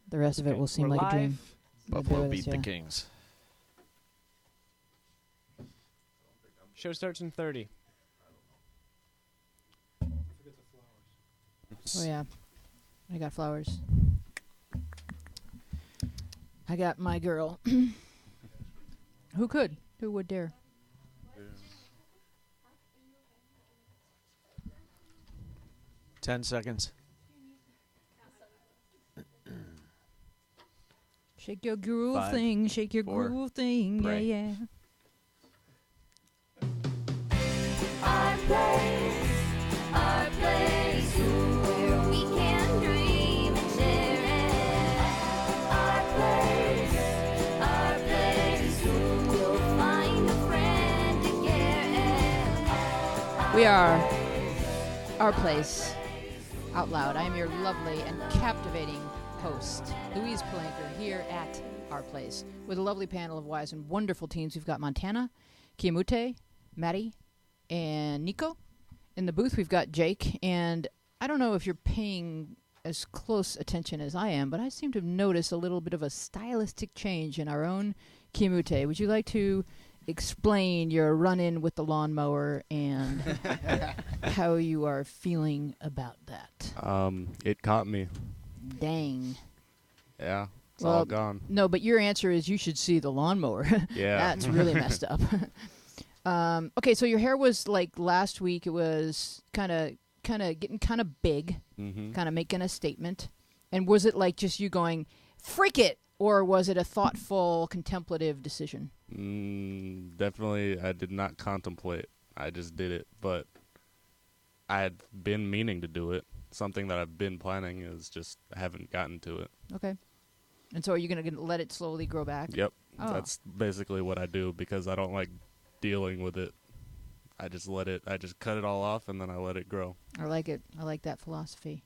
The rest of it will seem like a dream. Buffalo beat the Kings. Show starts in 30. Oh, yeah. I got flowers. I got my girl. Who could? Who would dare? Yeah. 10 seconds. Shake your groove 5, thing, shake your 4, groove thing, pray. yeah. Our place, where we can dream and share it. Our place, we'll find a friend to care. We are Our Place Out Loud. I am your lovely and captivating host, Louise Palanker, here at Our Place with a lovely panel of wise and wonderful teams. We've got Montana, Kiamute, Maddie, and Nico. In the booth, we've got Jake, and I don't know if you're paying as close attention as I am, but I seem to have noticed a little bit of a stylistic change in our own Kiamute. Would you like to explain your run-in with the lawnmower and how you are feeling about that? It caught me. Dang. Yeah, it's Well, all gone. No, but your answer is you should see the lawnmower. Yeah. That's really messed up. Okay, so your hair was like last week. It was kind of getting kind of big, kind of making a statement. And was it like just you going, freak it, or was it a thoughtful, contemplative decision? Definitely, I did not contemplate. I just did it, but I had been meaning to do it. Something that I've been planning is just I haven't gotten to it. Okay. And so are you going to let it slowly grow back? Yep. Oh. That's basically what I do because I don't like dealing with it. I just cut it all off and then I let it grow. I like it. I like that philosophy.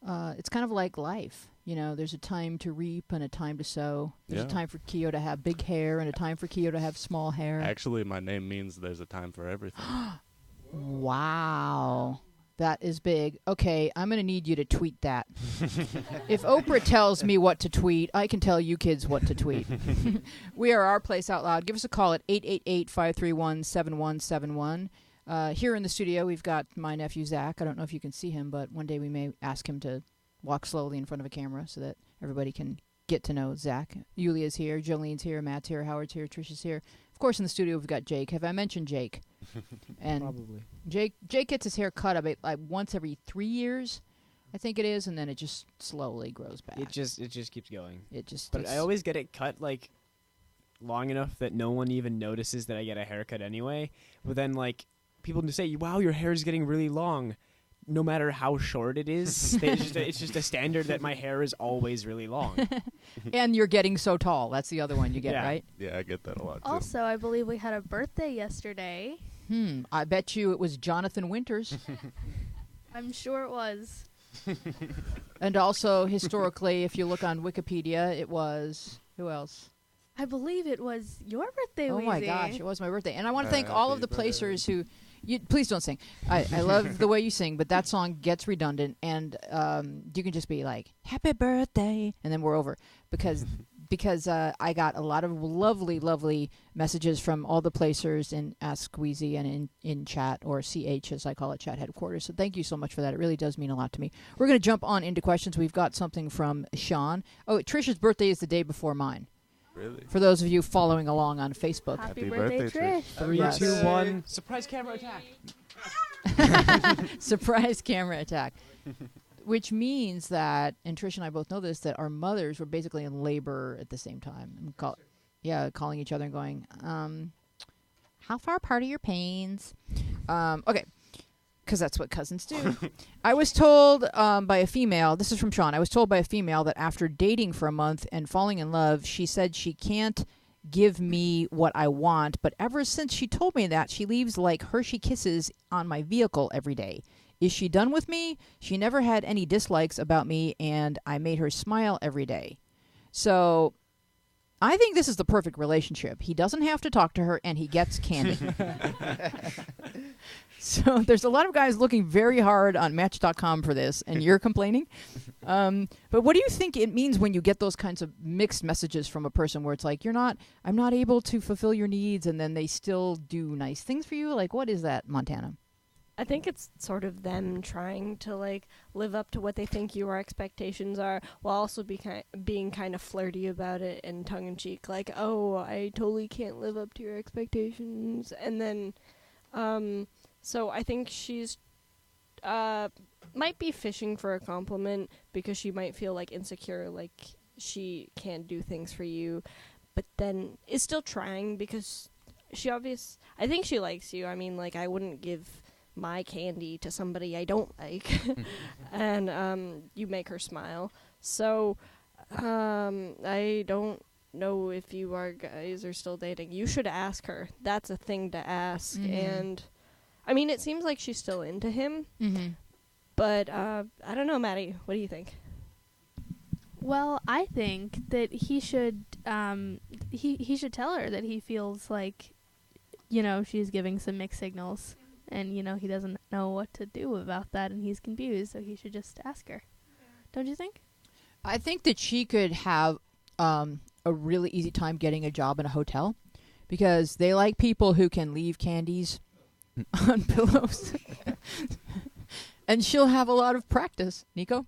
It's kind of like life. You know, there's a time to reap and a time to sow. There's a time for Keo to have big hair and a time for Keo to have small hair. Actually, my name means there's a time for everything. Wow. That is big. Okay, I'm going to need you to tweet that. If Oprah tells me what to tweet, I can tell you kids what to tweet. We are Our Place Out Loud. Give us a call at 888-531-7171. Here in the studio, we've got my nephew, Zach. I don't know if you can see him, but one day we may ask him to walk slowly in front of a camera so that everybody can get to know Zach. Yulia's here, Jolene's here, Matt's here, Howard's here, Trisha's here. Of course, in the studio, we've got Jake. Have I mentioned Jake? And Probably. Jake gets his hair cut about like once every 3 years, I think it is, and then it just slowly grows back. It just keeps going. But I always get it cut like long enough that no one even notices that I get a haircut anyway. But then like people just say, "Wow, your hair is getting really long." No matter how short it is, it's just a standard that my hair is always really long. And you're getting so tall. That's the other one you get, right? Yeah, I get that a lot too. Also, I believe we had a birthday yesterday. I bet you it was Jonathan Winters. I'm sure it was. And also, historically, if you look on Wikipedia, it was... Who else? I believe it was your birthday, Oh, Weezy. my gosh, it was my birthday. And I want to thank all of the placers who... please don't sing. I love the way you sing, but that song gets redundant, and you can just be like, happy birthday, and then we're over. Because I got a lot of lovely, lovely messages from all the placers in Ask Wheezy and in chat, or CH as I call it, chat headquarters. So thank you so much for that. It really does mean a lot to me. We're going to jump on into questions. We've got something from Sean. Oh, Trisha's birthday is the day before mine. Really? For those of you following along on Facebook. Happy birthday, Trish. 3, Yes. 2, 1. Surprise camera attack. Surprise camera attack. Which means that, and Trish and I both know this, that our mothers were basically in labor at the same time. And calling each other and going, how far apart are your pains? Okay. Because that's what cousins do. I was told by a female, this is from Sean, I was told by a female that after dating for a month and falling in love, she said she can't give me what I want, but ever since she told me that, she leaves like Hershey Kisses on my vehicle every day. Is she done with me? She never had any dislikes about me, and I made her smile every day. So I think this is the perfect relationship. He doesn't have to talk to her, and he gets candy. So there's a lot of guys looking very hard on Match.com for this, and you're complaining. But what do you think it means when you get those kinds of mixed messages from a person where it's like, I'm not able to fulfill your needs, and then they still do nice things for you? Like, what is that, Montana? I think it's sort of them trying to like live up to what they think your expectations are, while also being kind of flirty about it and tongue in cheek, like, "Oh, I totally can't live up to your expectations," and then, so I think she's might be fishing for a compliment because she might feel like insecure, like she can't do things for you, but then is still trying because I think she likes you. I mean, like, I wouldn't give my candy to somebody I don't like. And you make her smile. So I don't know if you guys are still dating. You should ask her. That's a thing to ask. And I mean, it seems like she's still into him. But I don't know, Maddie. What do you think? Well, I think that he should he should tell her that he feels like, she's giving some mixed signals. And, he doesn't know what to do about that, and he's confused, so he should just ask her. Don't you think? I think that she could have a really easy time getting a job in a hotel because they like people who can leave candies on pillows. And she'll have a lot of practice. Nico?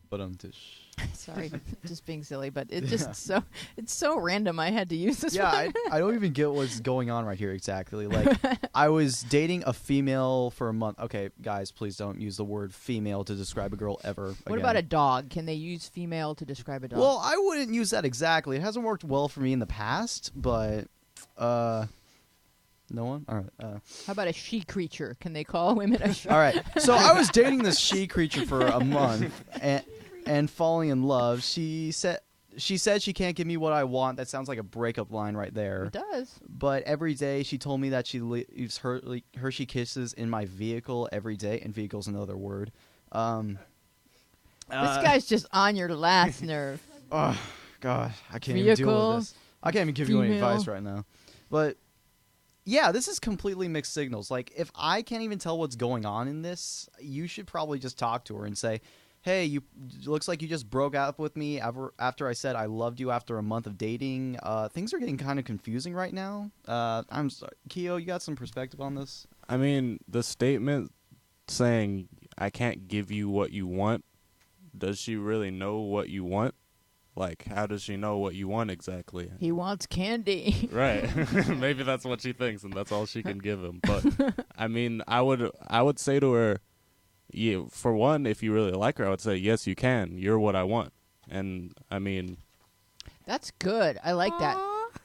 Sorry, just being silly, but it's just it's so random. I had to use this. Yeah, one. I don't even get what's going on right here exactly. Like, I was dating a female for a month. Okay, guys, please don't use the word female to describe a girl ever. What about a dog? Can they use female to describe a dog? Well, I wouldn't use that exactly. It hasn't worked well for me in the past, but no one? All right. How about a she creature? Can they call women a she? All right. So I was dating this she creature for a month and falling in love. She said she can't give me what I want. That sounds like a breakup line right there. It does. But every day she told me that she leaves Hershey Kisses in my vehicle every day, and vehicle's another word. This guy's just on your last nerve. Oh, God. I can't even deal with this. I can't even give you any advice right now. But yeah, this is completely mixed signals. Like, if I can't even tell what's going on in this, you should probably just talk to her and say, hey, looks like you just broke up with me after I said I loved you after a month of dating. Things are getting kind of confusing right now. I'm sorry. Keo, you got some perspective on this? I mean, the statement saying, I can't give you what you want, does she really know what you want? Like, how does she know what you want exactly? He wants candy. Right. Maybe that's what she thinks, and that's all she can give him. But, I mean, I would say to her, yeah, for one, if you really like her, I would say, yes, you can. You're what I want. And, I mean... That's good. I like that.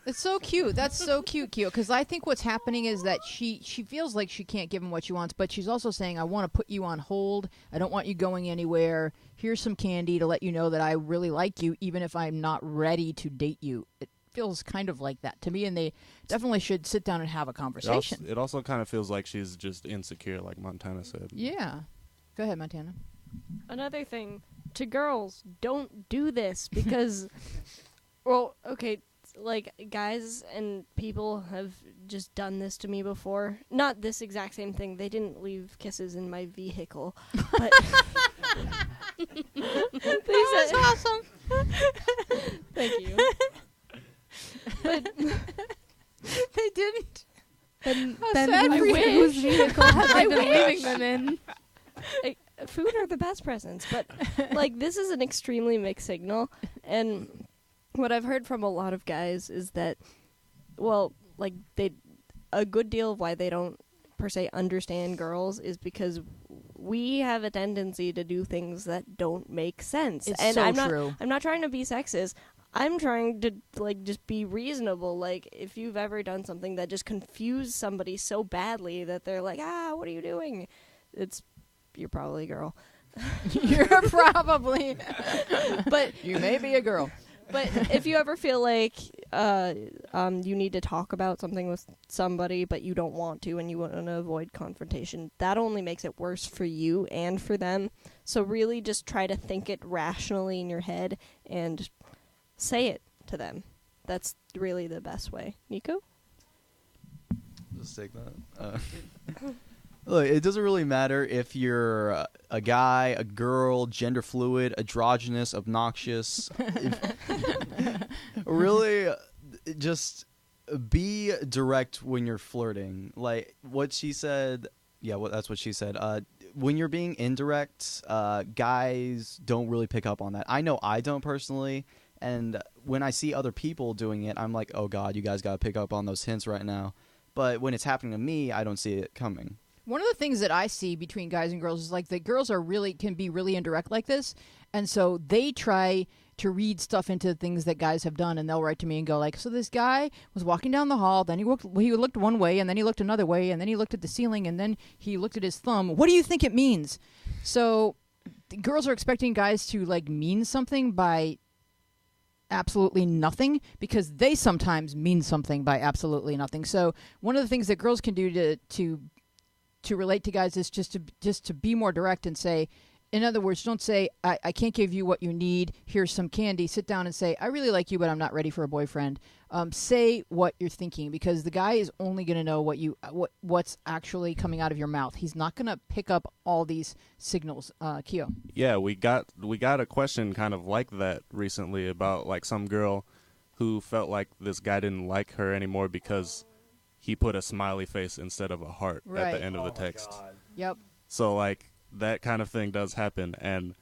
It's so cute. That's so cute, Keo. Because I think what's happening is that she feels like she can't give him what she wants, but she's also saying, I want to put you on hold. I don't want you going anywhere. Here's some candy to let you know that I really like you, even if I'm not ready to date you. It feels kind of like that to me, and they definitely should sit down and have a conversation. It also kind of feels like she's just insecure, like Montana said. Yeah. Go ahead, Montana. Another thing, to girls, don't do this because, well, okay, like, guys and people have just done this to me before. Not this exact same thing. They didn't leave kisses in my vehicle, but That was awesome. Thank you. But They didn't. Then sad for you. whose vehicle have they been leaving them in? food are the best presents, but like, this is an extremely mixed signal, and what I've heard from a lot of guys is that, well, like, a good deal of why they don't per se understand girls is because we have a tendency to do things that don't make sense. It's and so true. I'm not trying to be sexist. I'm trying to, like, just be reasonable. Like, if you've ever done something that just confused somebody so badly that they're like, what are you doing? You're probably a girl. You're probably. But you may be a girl. But if you ever feel like you need to talk about something with somebody, but you don't want to and you want to avoid confrontation, that only makes it worse for you and for them. So really just try to think it rationally in your head and say it to them. That's really the best way. Nico? Just take that. Look, it doesn't really matter if you're a guy, a girl, gender fluid, androgynous, obnoxious. Really, just be direct when you're flirting. Like what she said. Yeah, that's what she said. When you're being indirect, guys don't really pick up on that. I know I don't personally. And when I see other people doing it, I'm like, oh, God, you guys got to pick up on those hints right now. But when it's happening to me, I don't see it coming. One of the things that I see between guys and girls is like the girls can be really indirect like this. And so they try to read stuff into things that guys have done, and they'll write to me and go like, so this guy was walking down the hall, then he looked one way, and then he looked another way, and then he looked at the ceiling, and then he looked at his thumb. What do you think it means? So the girls are expecting guys to like mean something by absolutely nothing, because they sometimes mean something by absolutely nothing. So one of the things that girls can do to relate to guys is just to be more direct and say, in other words, don't say, I can't give you what you need, here's some candy. Sit down and say, I really like you, but I'm not ready for a boyfriend. Say what you're thinking, because the guy is only going to know what's actually coming out of your mouth. He's not going to pick up all these signals. Keo. Yeah, we got a question kind of like that recently about like some girl who felt like this guy didn't like her anymore because he put a smiley face instead of a heart at the end of the text. Yep. So like that kind of thing does happen, and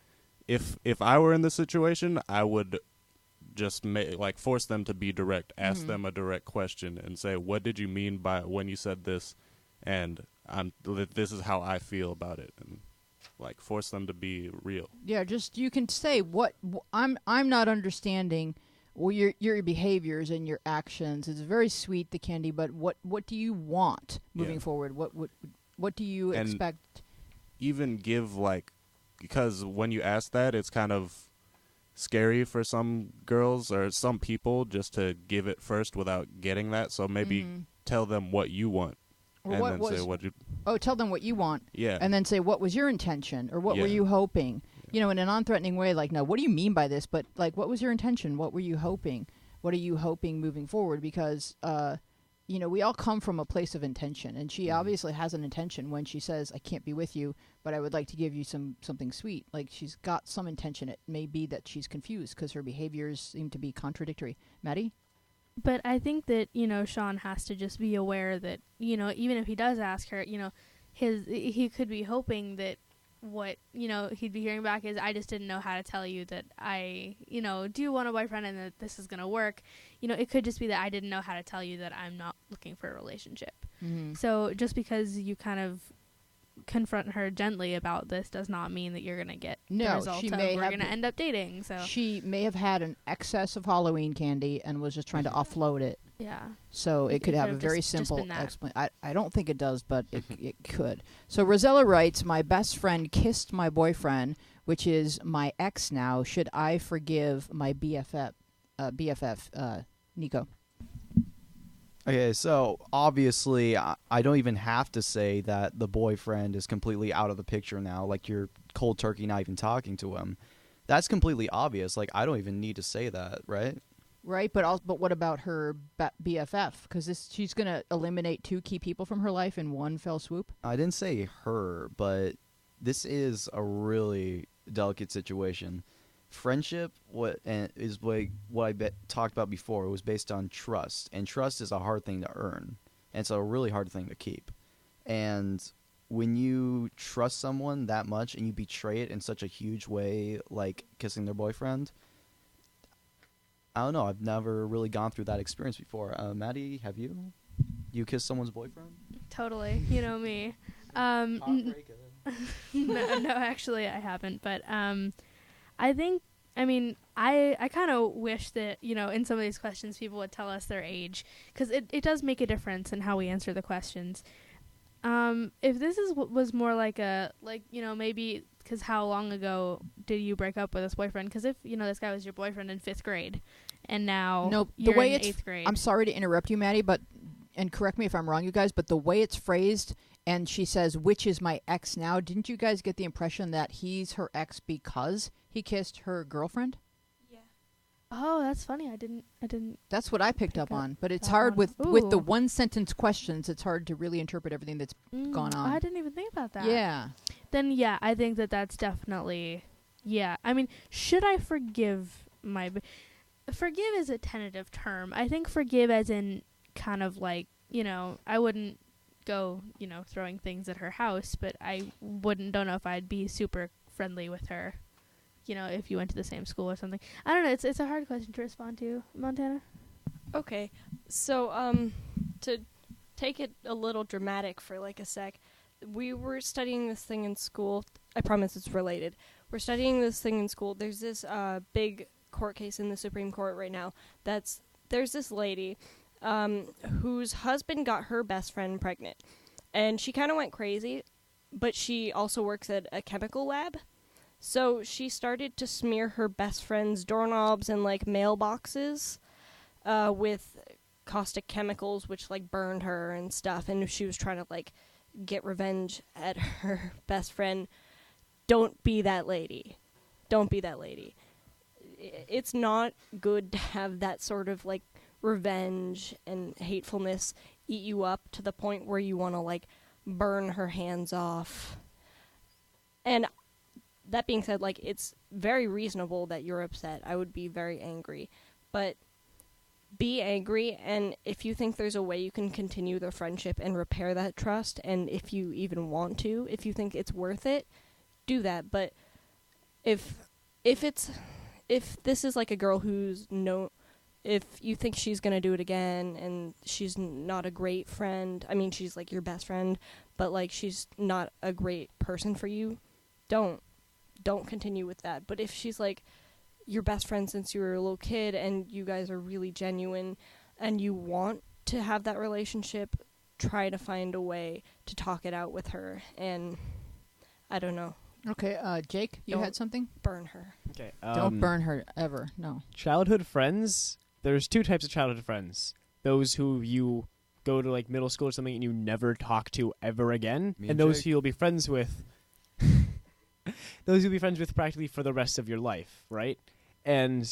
if I were in this situation, I would just force them to be direct, ask them a direct question, and say, "What did you mean by when you said this?" And this is how I feel about it, and like force them to be real. Yeah, just you can say I'm not understanding. Well, your behaviors and your actions. It's very sweet, the candy, but what do you want moving forward? What do you expect? Even give because when you ask that, it's kind of scary for some girls or some people just to give it first without getting that. So maybe tell them what you want, or and then say what you. Oh, tell them what you want. Yeah. And then say, what was your intention, or what were you hoping? You know, in a non-threatening way, like, no, what do you mean by this? But like, what was your intention? What were you hoping? What are you hoping moving forward? Because we all come from a place of intention, and she obviously has an intention when she says, I can't be with you, but I would like to give you something sweet. Like, she's got some intention. It may be that she's confused because her behaviors seem to be contradictory. Maddie? But I think that, Sean has to just be aware that, even if he does ask her, he could be hoping that what, he'd be hearing back is, I just didn't know how to tell you that I, do want a boyfriend and that this is going to work. It could just be that I didn't know how to tell you that I'm not looking for a relationship. Mm-hmm. So just because you kind of confront her gently about this does not mean that you're going to get the result of we're going to end up dating. So she may have had an excess of Halloween candy and was just trying to offload it. Yeah. So it could have a very simple explanation. I don't think it does, but it could. So Rosella writes, my best friend kissed my boyfriend, which is my ex now. Should I forgive my BFF, Nico? Okay, so obviously I don't even have to say that the boyfriend is completely out of the picture now, like you're cold turkey not even talking to him. That's completely obvious. Like, I don't even need to say that, right? Right, but what about her BFF? Because she's going to eliminate two key people from her life in one fell swoop? I didn't say her, but this is a really delicate situation. Friendship, what I talked about before, it was based on trust, and trust is a hard thing to earn, and it's a really hard thing to keep. And when you trust someone that much and you betray it in such a huge way, like kissing their boyfriend, I don't know. I've never really gone through that experience before. Maddie, have you? You kissed someone's boyfriend? Totally. You know me. No, actually, I haven't. But I kind of wish that, in some of these questions, people would tell us their age, because it does make a difference in how we answer the questions. If this was more like maybe because how long ago did you break up with this boyfriend? Because if, this guy was your boyfriend in 5th grade, and now you're in 8th grade. I'm sorry to interrupt you, Maddie, and correct me if I'm wrong, you guys, but the way it's phrased, and she says, which is my ex now, didn't you guys get the impression that he's her ex because he kissed her girlfriend? Yeah. Oh, that's funny. I didn't. That's what I picked Pick up up on. But it's that hard one. with the Ooh. one sentence questions. It's hard to really interpret everything that's gone on. I didn't even think about that. Yeah. Then yeah, I think that's definitely. Yeah, I mean, should I forgive my? Forgive is a tentative term. I think forgive as in kind of like, I wouldn't go, throwing things at her house, but I don't know if I'd be super friendly with her. If you went to the same school or something. I don't know. It's a hard question to respond to, Montana. Okay, so to take it a little dramatic for like a sec, we were studying this thing in school. I promise it's related. We're studying this thing in school. There's this big court case in the Supreme Court right now. There's this lady whose husband got her best friend pregnant, and she kind of went crazy, but she also works at a chemical lab. So she started to smear her best friend's doorknobs and like mailboxes with caustic chemicals, which like burned her and stuff. And she was trying to like get revenge at her best friend. Don't be that lady. Don't be that lady. It's not good to have that sort of like revenge and hatefulness eat you up to the point where you want to like burn her hands off. And that being said, like, it's very reasonable that you're upset. I would be very angry. But be angry, and if you think there's a way you can continue the friendship and repair that trust, and if you even want to, if you think it's worth it, do that. But if this is like a girl if you think she's going to do it again and she's not a great friend, I mean, she's like your best friend, but like she's not a great person for you, don't continue with that. But if she's like your best friend since you were a little kid and you guys are really genuine and you want to have that relationship, try to find a way to talk it out with her. And I don't know. Okay, Jake, you Don't had something? burn her. Okay. Don't burn her ever. No. Childhood friends. There's two types of childhood friends. Those who you go to like middle school or something and you never talk to ever again, Me and and those Jake. who you'll be friends with. Those you'll be friends with practically for the rest of your life, right? And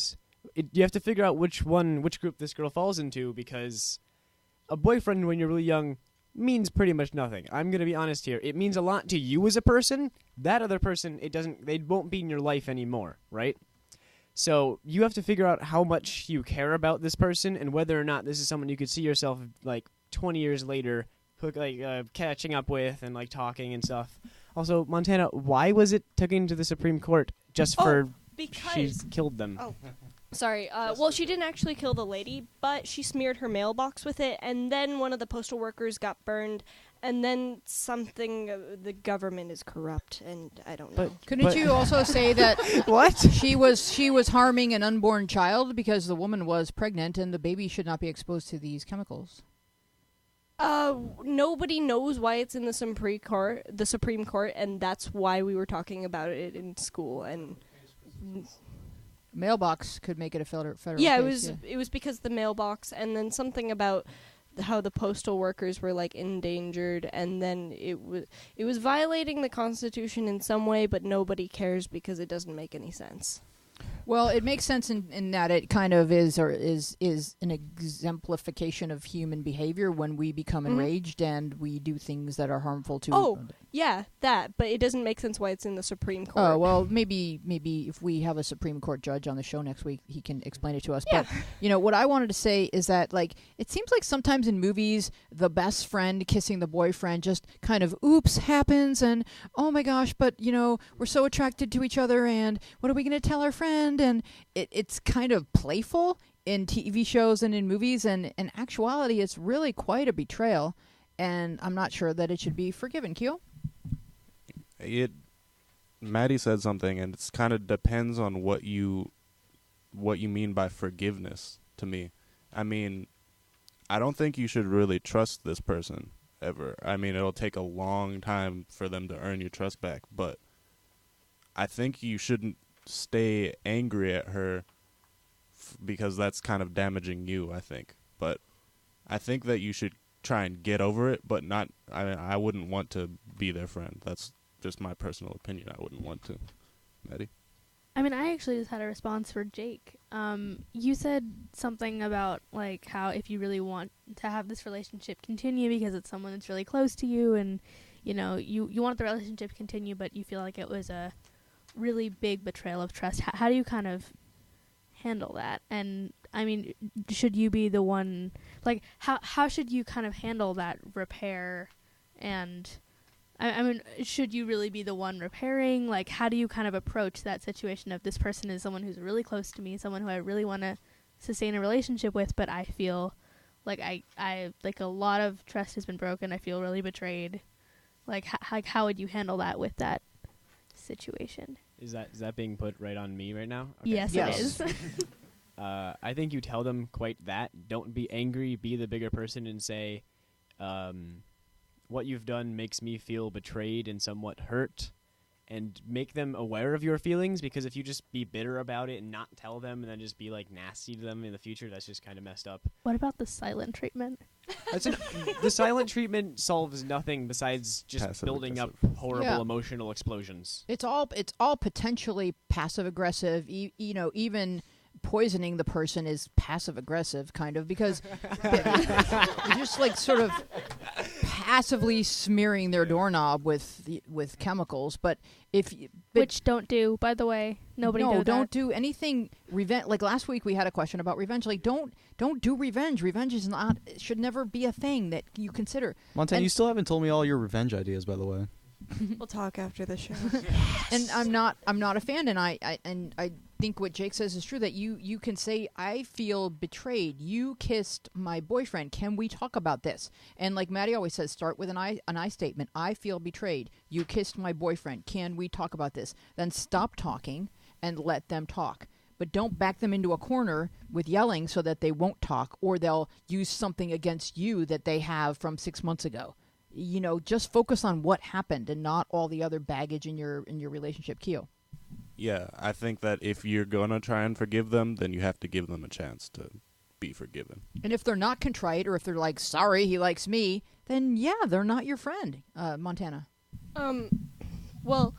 you have to figure out which group this girl falls into, because a boyfriend when you're really young means pretty much nothing. I'm going to be honest here. It means a lot to you as a person. That other person, they won't be in your life anymore, right? So you have to figure out how much you care about this person and whether or not this is someone you could see yourself like 20 years later catching up with and like talking and stuff. Also, Montana, why was it taken to the Supreme Court just for Because she's killed them? Oh. Sorry. Well, she didn't actually kill the lady, but she smeared her mailbox with it, and then one of the postal workers got burned, and then the government is corrupt, and I don't know. Couldn't you also say that What? she was harming an unborn child because the woman was pregnant and the baby should not be exposed to these chemicals? Nobody knows why it's in the Supreme Court, and that's why we were talking about it in school. And Mailbox could make it a federal yeah, case, it was because the mailbox, and then something about how the postal workers were like endangered, and then it was violating the Constitution in some way, but nobody cares because it doesn't make any sense. Well, it makes sense in that it kind of is an exemplification of human behavior when we become enraged and we do things that are harmful to. Oh, yeah, that. But it doesn't make sense why it's in the Supreme Court. Oh, well, maybe if we have a Supreme Court judge on the show next week, he can explain it to us. Yeah. But, what I wanted to say is that, like, it seems like sometimes in movies, the best friend kissing the boyfriend just kind of, oops, happens, and, oh my gosh, but, we're so attracted to each other, and what are we going to tell our friend? And it's kind of playful in TV shows and in movies, and in actuality, it's really quite a betrayal, and I'm not sure that it should be forgiven. Kyo? Maddie said something, and it's kind of depends on what you mean by forgiveness. To me, I mean, I don't think you should really trust this person ever. I mean, it'll take a long time for them to earn your trust back, but I think you shouldn't stay angry at her because that's kind of damaging you, I think. But I think that you should try and get over it, but not. I wouldn't want to be their friend. That's just my personal opinion. I wouldn't want to. Maddie? I mean, I actually just had a response for Jake. You said something about like how if you really want to have this relationship continue because it's someone that's really close to you, and you know you want the relationship to continue, but you feel like it was a really big betrayal of trust. How do you kind of handle that? And I mean, should you be the one? Like, how should you kind of handle that repair? And I mean, should you really be the one repairing? Like, how do you kind of approach that situation of this person is someone who's really close to me, someone who I really want to sustain a relationship with, but I feel like I like a lot of trust has been broken. I feel really betrayed. Like, how would you handle that with that situation? Is that being put right on me right now? Okay. Yes, Yes. it is. I think you tell them quite that. Don't be angry. Be the bigger person and say, what you've done makes me feel betrayed and somewhat hurt. And make them aware of your feelings, because if you just be bitter about it and not tell them and then just be like nasty to them in the future, that's just kind of messed up. What about the silent treatment? The silent treatment solves nothing besides just Passive building up aggressive. horrible Yeah. emotional explosions. It's all potentially passive aggressive. You know, even poisoning the person is passive aggressive, kind of, because you're just like sort of passively smearing their doorknob with chemicals. But Which don't do, by the way. Nobody no, do that. don't do anything revenge. Like last week, we had a question about revenge. Like, don't do revenge. Revenge is not, it should never be a thing that you consider. Montana, And- you still haven't told me all your revenge ideas, by the way. We'll talk after the show. And I'm not a fan, and I think what Jake says is true, that you can say, I feel betrayed. You kissed my boyfriend. Can we talk about this? And like Maddie always says, start with an I statement. I feel betrayed. You kissed my boyfriend. Can we talk about this? Then stop talking and let them talk. But don't back them into a corner with yelling so that they won't talk, or they'll use something against you that they have from 6 months ago. You know, just focus on what happened and not all the other baggage in your relationship. Keo. Yeah, I think that if you're going to try and forgive them, then you have to give them a chance to be forgiven. And if they're not contrite, or if they're like, sorry, he likes me, then yeah, they're not your friend. Montana. Well,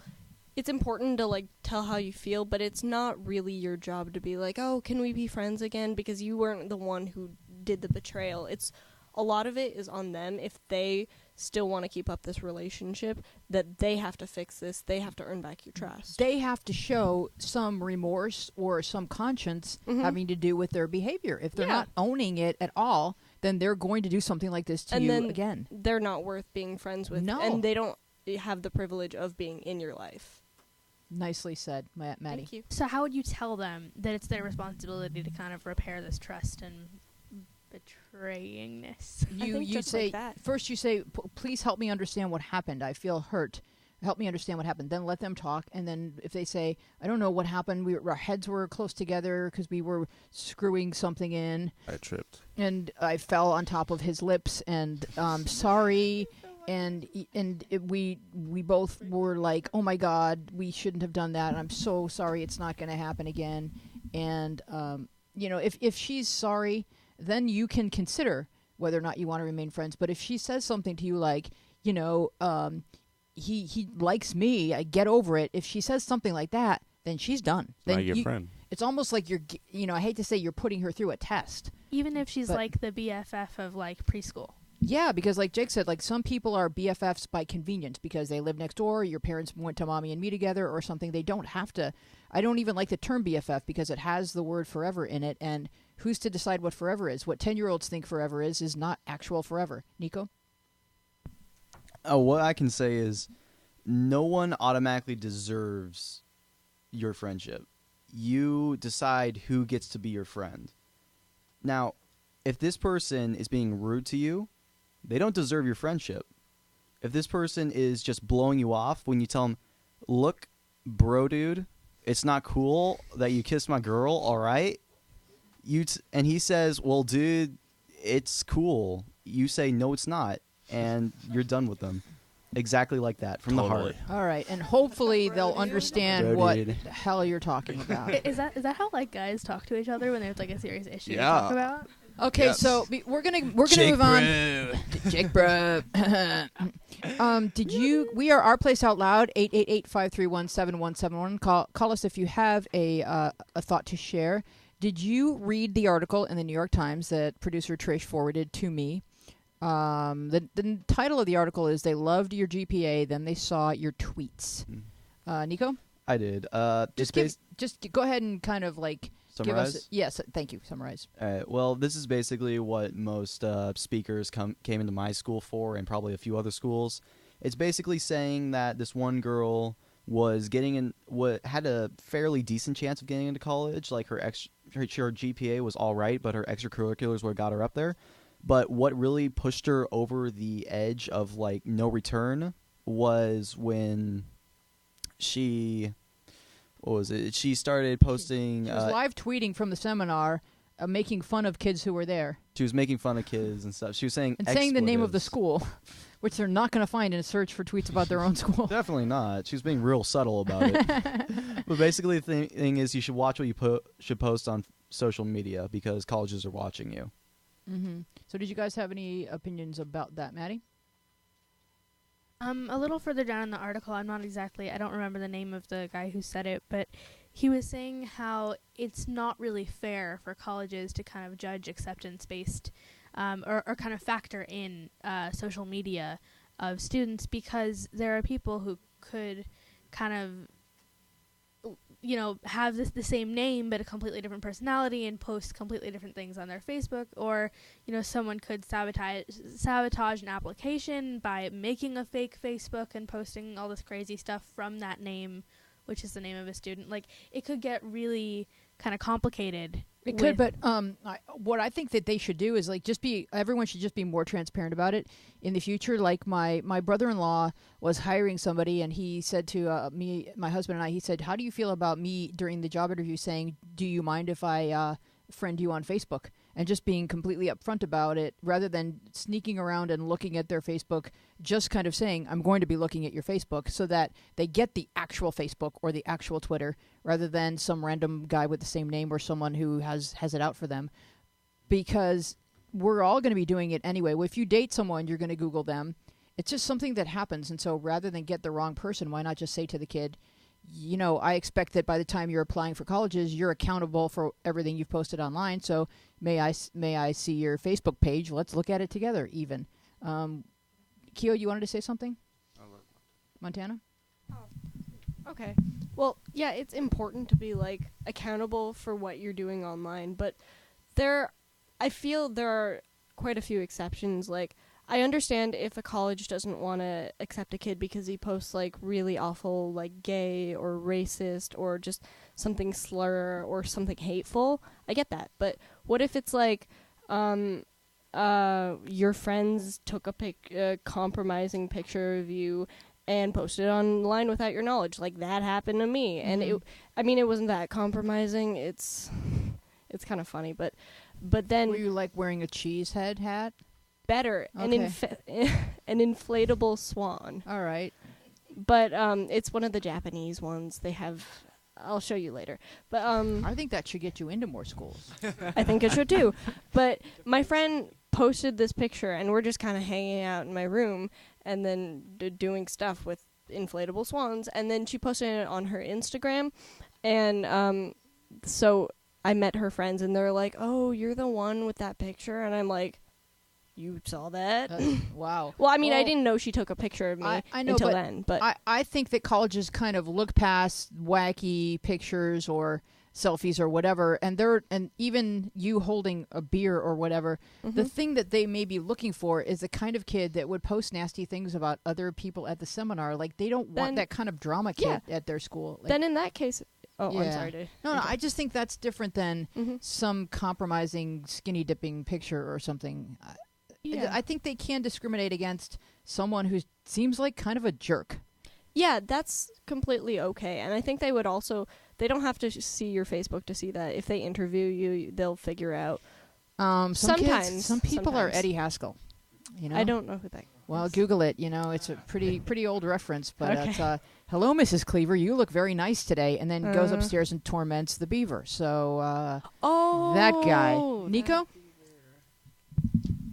it's important to like tell how you feel, but it's not really your job to be like, oh, can we be friends again? Because you weren't the one who did the betrayal. It's a lot of it is on them. If they still want to keep up this relationship, that they have to fix this. They have to earn back your trust. They have to show some remorse or some conscience having to do with their behavior. If they're Yeah. not owning it at all, then they're going to do something like this to And you then again. They're not worth being friends with. No. And they don't have the privilege of being in your life. Nicely said, Maddie. Thank you. So how would you tell them that it's their responsibility to kind of repair this trust and betrayingness? I think You just say like that. first. You say, please help me understand what happened. I feel hurt. Help me understand what happened. Then let them talk. And then if they say, I don't know what happened. Our heads were close together because we were screwing something in, I tripped. and I fell on top of his lips. And sorry. And we both were like, oh my God, we shouldn't have done that. And I'm so sorry. It's not going to happen again. And you know, if she's sorry, then you can consider whether or not you want to remain friends. But if she says something to you like, you know, he likes me, I get over it. If she says something like that, then she's done. Then Not your friend. It's almost like you know, I hate to say you're putting her through a test. Even if she's But- like the BFF of like preschool. Yeah, because like Jake said, like some people are BFFs by convenience because they live next door, your parents went to mommy and me together or something. They don't have to. I don't even like the term BFF because it has the word forever in it, and who's to decide what forever is? What 10-year-olds think forever is not actual forever. Nico? What I can say is no one automatically deserves your friendship. You decide who gets to be your friend. Now, if this person is being rude to you, they don't deserve your friendship. If this person is just blowing you off when you tell them, look, bro, dude, it's not cool that you kissed my girl, all right? And he says, well, dude, it's cool. You say, no, it's not. And you're done with them. Exactly like that, from the Totally. heart. All right, and hopefully they'll understand Bro, what dude. the hell you're talking about. Is that how like guys talk to each other when there's like a serious issue to Yeah. talk about? Okay, Yes. so we're gonna move on. Jake bro. Did you? We are Our Place Out Loud. 888-531-7171. Call us if you have a thought to share. Did you read the article in the New York Times that producer Trish forwarded to me? The title of the article is "They Loved Your GPA, Then They Saw Your Tweets." Nico, I did. just go ahead and kind of like Summarize? give us. Yes, thank you. Summarize. All right. Well, this is basically what most speakers came into my school for, and probably a few other schools. It's basically saying that this one girl was had a fairly decent chance of getting into college. Like her GPA was all right, but her extracurriculars what got her up there. But what really pushed her over the edge of like no return was when she. What was it? She started posting. She was live tweeting from the seminar, making fun of kids who were there. She was making fun of kids and stuff. She was saying and saying the name of the expletives. school, which they're not going to find in a search for tweets about their own school. Definitely not. She was being real subtle about it. But basically, the thing is, you should watch what you should post on social media because colleges are watching you. Mm-hmm. So, did you guys have any opinions about that, Maddie? A little further down in the article, I don't remember the name of the guy who said it, but he was saying how it's not really fair for colleges to kind of judge acceptance based or kind of factor in social media of students because there are people who could kind of have the same name but a completely different personality and post completely different things on their Facebook, or someone could sabotage an application by making a fake Facebook and posting all this crazy stuff from that name, which is the name of a student. Like, it could get really kind of complicated. It could, but what I think that they should do is like everyone should just be more transparent about it in the future. Like my brother-in-law was hiring somebody, and he said to me, my husband and I, he said, "How do you feel about me during the job interview saying, do you mind if I friend you on Facebook?" And just being completely upfront about it, rather than sneaking around and looking at their Facebook, just kind of saying, "I'm going to be looking at your Facebook," so that they get the actual Facebook or the actual Twitter, rather than some random guy with the same name or someone who has it out for them. Because we're all going to be doing it anyway. If you date someone, you're going to Google them. It's just something that happens. And so rather than get the wrong person, why not just say to the kid, I expect that by the time you're applying for colleges, you're accountable for everything you've posted online. So may I see your Facebook page? Let's look at it together even. Keo, you wanted to say something? Montana? Okay. Well, yeah, it's important to be like accountable for what you're doing online, but I feel there are quite a few exceptions. Like, I understand if a college doesn't want to accept a kid because he posts like really awful, like gay or racist or just something slur or something hateful. I get that. But what if it's like your friends took a compromising picture of you and posted it online without your knowledge? Like, that happened to me. And it wasn't that compromising. It's kind of funny, but then Were you like wearing a cheese head hat? better Okay. an inflatable swan. All right. But it's one of the Japanese ones. They have. I'll show you later. But I think that should get you into more schools. I think it should too. But my friend posted this picture, and we're just kind of hanging out in my room, and then doing stuff with inflatable swans. And then she posted it on her Instagram, and so I met her friends, and they're like, "Oh, you're the one with that picture," and I'm like, "You saw that?" Wow. Well, I mean, I Well, didn't know she took a picture of me I know, until but then. But I think that colleges kind of look past wacky pictures or selfies or whatever, and even you holding a beer or whatever, the thing that they may be looking for is the kind of kid that would post nasty things about other people at the seminar. Like, they don't want that kind of drama kid at their school. Like, then in that case, I'm Yeah. sorry to no, interrupt. I just think that's different than some compromising skinny dipping picture or something. Yeah. I think they can discriminate against someone who seems like kind of a jerk. Yeah, that's completely okay. And I think they would also, they don't have to see your Facebook to see that. If they interview you, they'll figure out. Some people are sometimes. Eddie Haskell. I don't know who that Well, Google it. It's a pretty old reference, but Okay. it's hello, Mrs. Cleaver. You look very nice today, and then goes upstairs and torments the beaver. So Oh, that guy, Nico.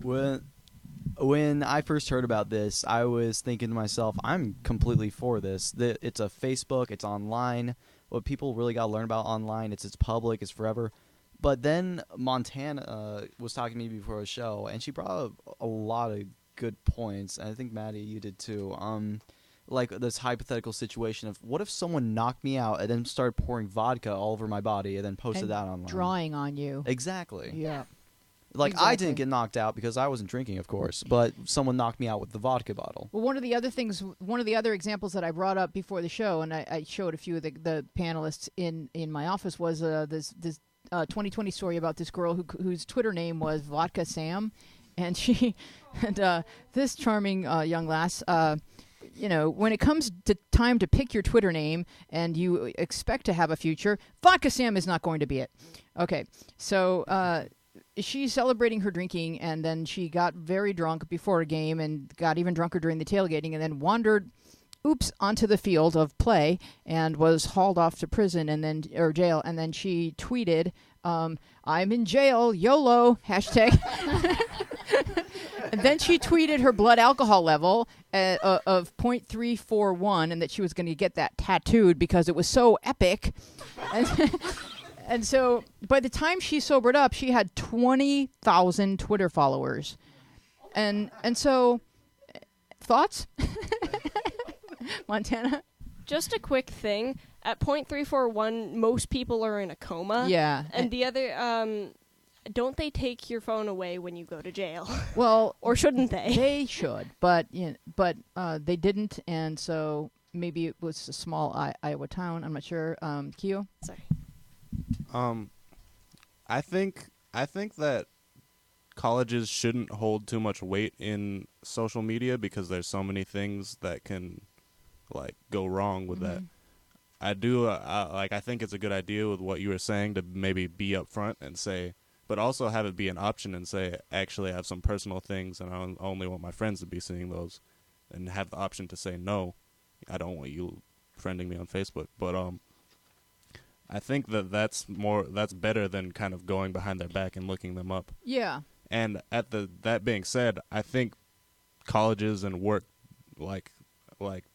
When I first heard about this, I was thinking to myself, I'm completely for this. It's a Facebook, it's online. What people really got to learn about online, it's public, it's forever. But then Montana was talking to me before the show, and she brought up a lot of good points. And I think, Maddie, you did too. Like this hypothetical situation of what if someone knocked me out and then started pouring vodka all over my body and then posted And that online? drawing on you. Exactly. Yeah. Like, I Exactly. didn't get knocked out because I wasn't drinking, of course, but someone knocked me out with the vodka bottle. Well, one of the other examples that I brought up before the show, and I showed a few of the panelists in my office, was this 2020 story about this girl whose Twitter name was Vodka Sam, and this charming young lass. When it comes to time to pick your Twitter name and you expect to have a future, Vodka Sam is not going to be it. Okay, so she's celebrating her drinking, and then she got very drunk before a game and got even drunker during the tailgating, and then wandered, onto the field of play and was hauled off to prison or jail, and then she tweeted, "I'm in jail, YOLO, hashtag." And then she tweeted her blood alcohol level of 0.341 and that she was going to get that tattooed because it was so epic. And so by the time she sobered up, she had 20,000 Twitter followers. And so, thoughts? Montana? Just a quick thing. At 0.341, most people are in a coma. Yeah. And the other, don't they take your phone away when you go to jail? Well, Or shouldn't they? they should, but they didn't, and so maybe it was a small Iowa town. I'm not sure. Keo? Sorry. I think that colleges shouldn't hold too much weight in social media because there's so many things that can like go wrong with that. I do I think it's a good idea with what you were saying to maybe be upfront and say, but also have it be an option and say, actually, I have some personal things and I only want my friends to be seeing those, and have the option to say, no, I don't want you friending me on Facebook. But I think that's better than kind of going behind their back and looking them up. Yeah. And that being said, I think colleges and work like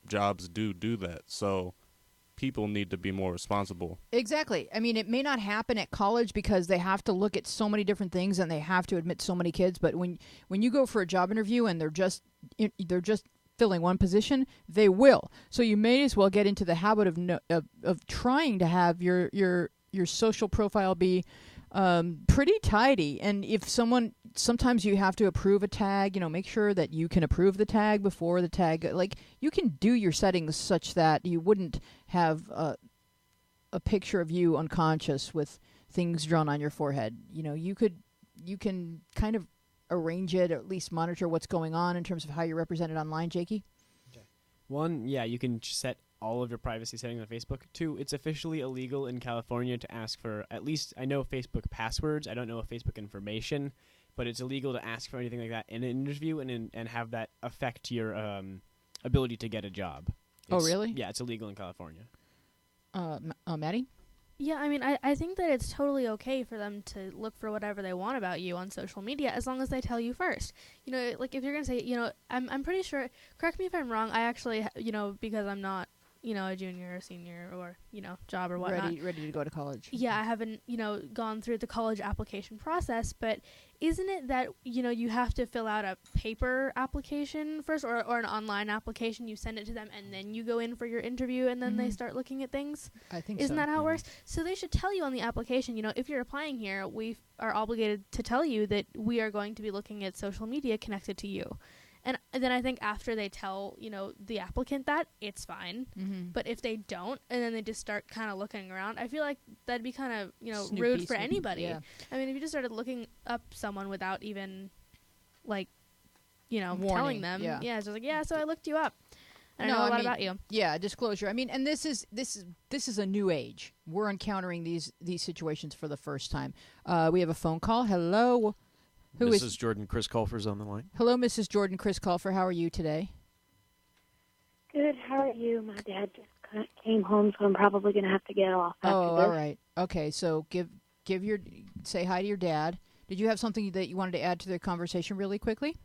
jobs do that. So people need to be more responsible. Exactly. I mean, it may not happen at college because they have to look at so many different things and they have to admit so many kids. But when you go for a job interview and they're just filling one position, they will. So you may as well get into the habit of trying to have your social profile be pretty tidy. And if sometimes you have to approve a tag, make sure that you can approve the tag before the tag. Like, you can do your settings such that you wouldn't have a picture of you unconscious with things drawn on your forehead. You can kind of arrange it, or at least monitor what's going on in terms of how you're represented online, Jakey. One, yeah, you can set all of your privacy settings on Facebook. Two, it's officially illegal in California to ask for, at least I know Facebook passwords. I don't know Facebook information, but it's illegal to ask for anything like that in an interview and have that affect your ability to get a job. Oh, really? Yeah, it's illegal in California. Maddie? Yeah, I mean, I think that it's totally okay for them to look for whatever they want about you on social media as long as they tell you first. Like if you're going to say, I'm pretty sure, correct me if I'm wrong, I actually, because I'm not, a junior or senior or, job or whatnot. Ready to go to college. Yeah, I haven't, gone through the college application process, but isn't it that, you have to fill out a paper application first or an online application, you send it to them, and then you go in for your interview, and then they start looking at things? I think Isn't so. that how it works? So they should tell you on the application, if you're applying here, we are obligated to tell you that we are going to be looking at social media connected to you. And then I think after they tell, the applicant that, it's fine. Mm-hmm. But if they don't, and then they just start kind of looking around, I feel like that'd be kind of, Snoopy, rude for snoopy, anybody. yeah. I mean, if you just started looking up someone without even, like, Warning, telling them. yeah. Yeah, it's just like, so I looked you up. I know a lot about you. Yeah, disclosure. I mean, and this is a new age. We're encountering these situations for the first time. We have a phone call. Hello. Who is Mrs. Jordan Chris Colfer's on the line. Hello, Mrs. Jordan Chris Colfer. How are you today? Good. How are you? My dad just came home, so I'm probably going to have to get off after this. All right. Okay, so say hi to your dad. did you have something that you wanted to add to the conversation really quickly?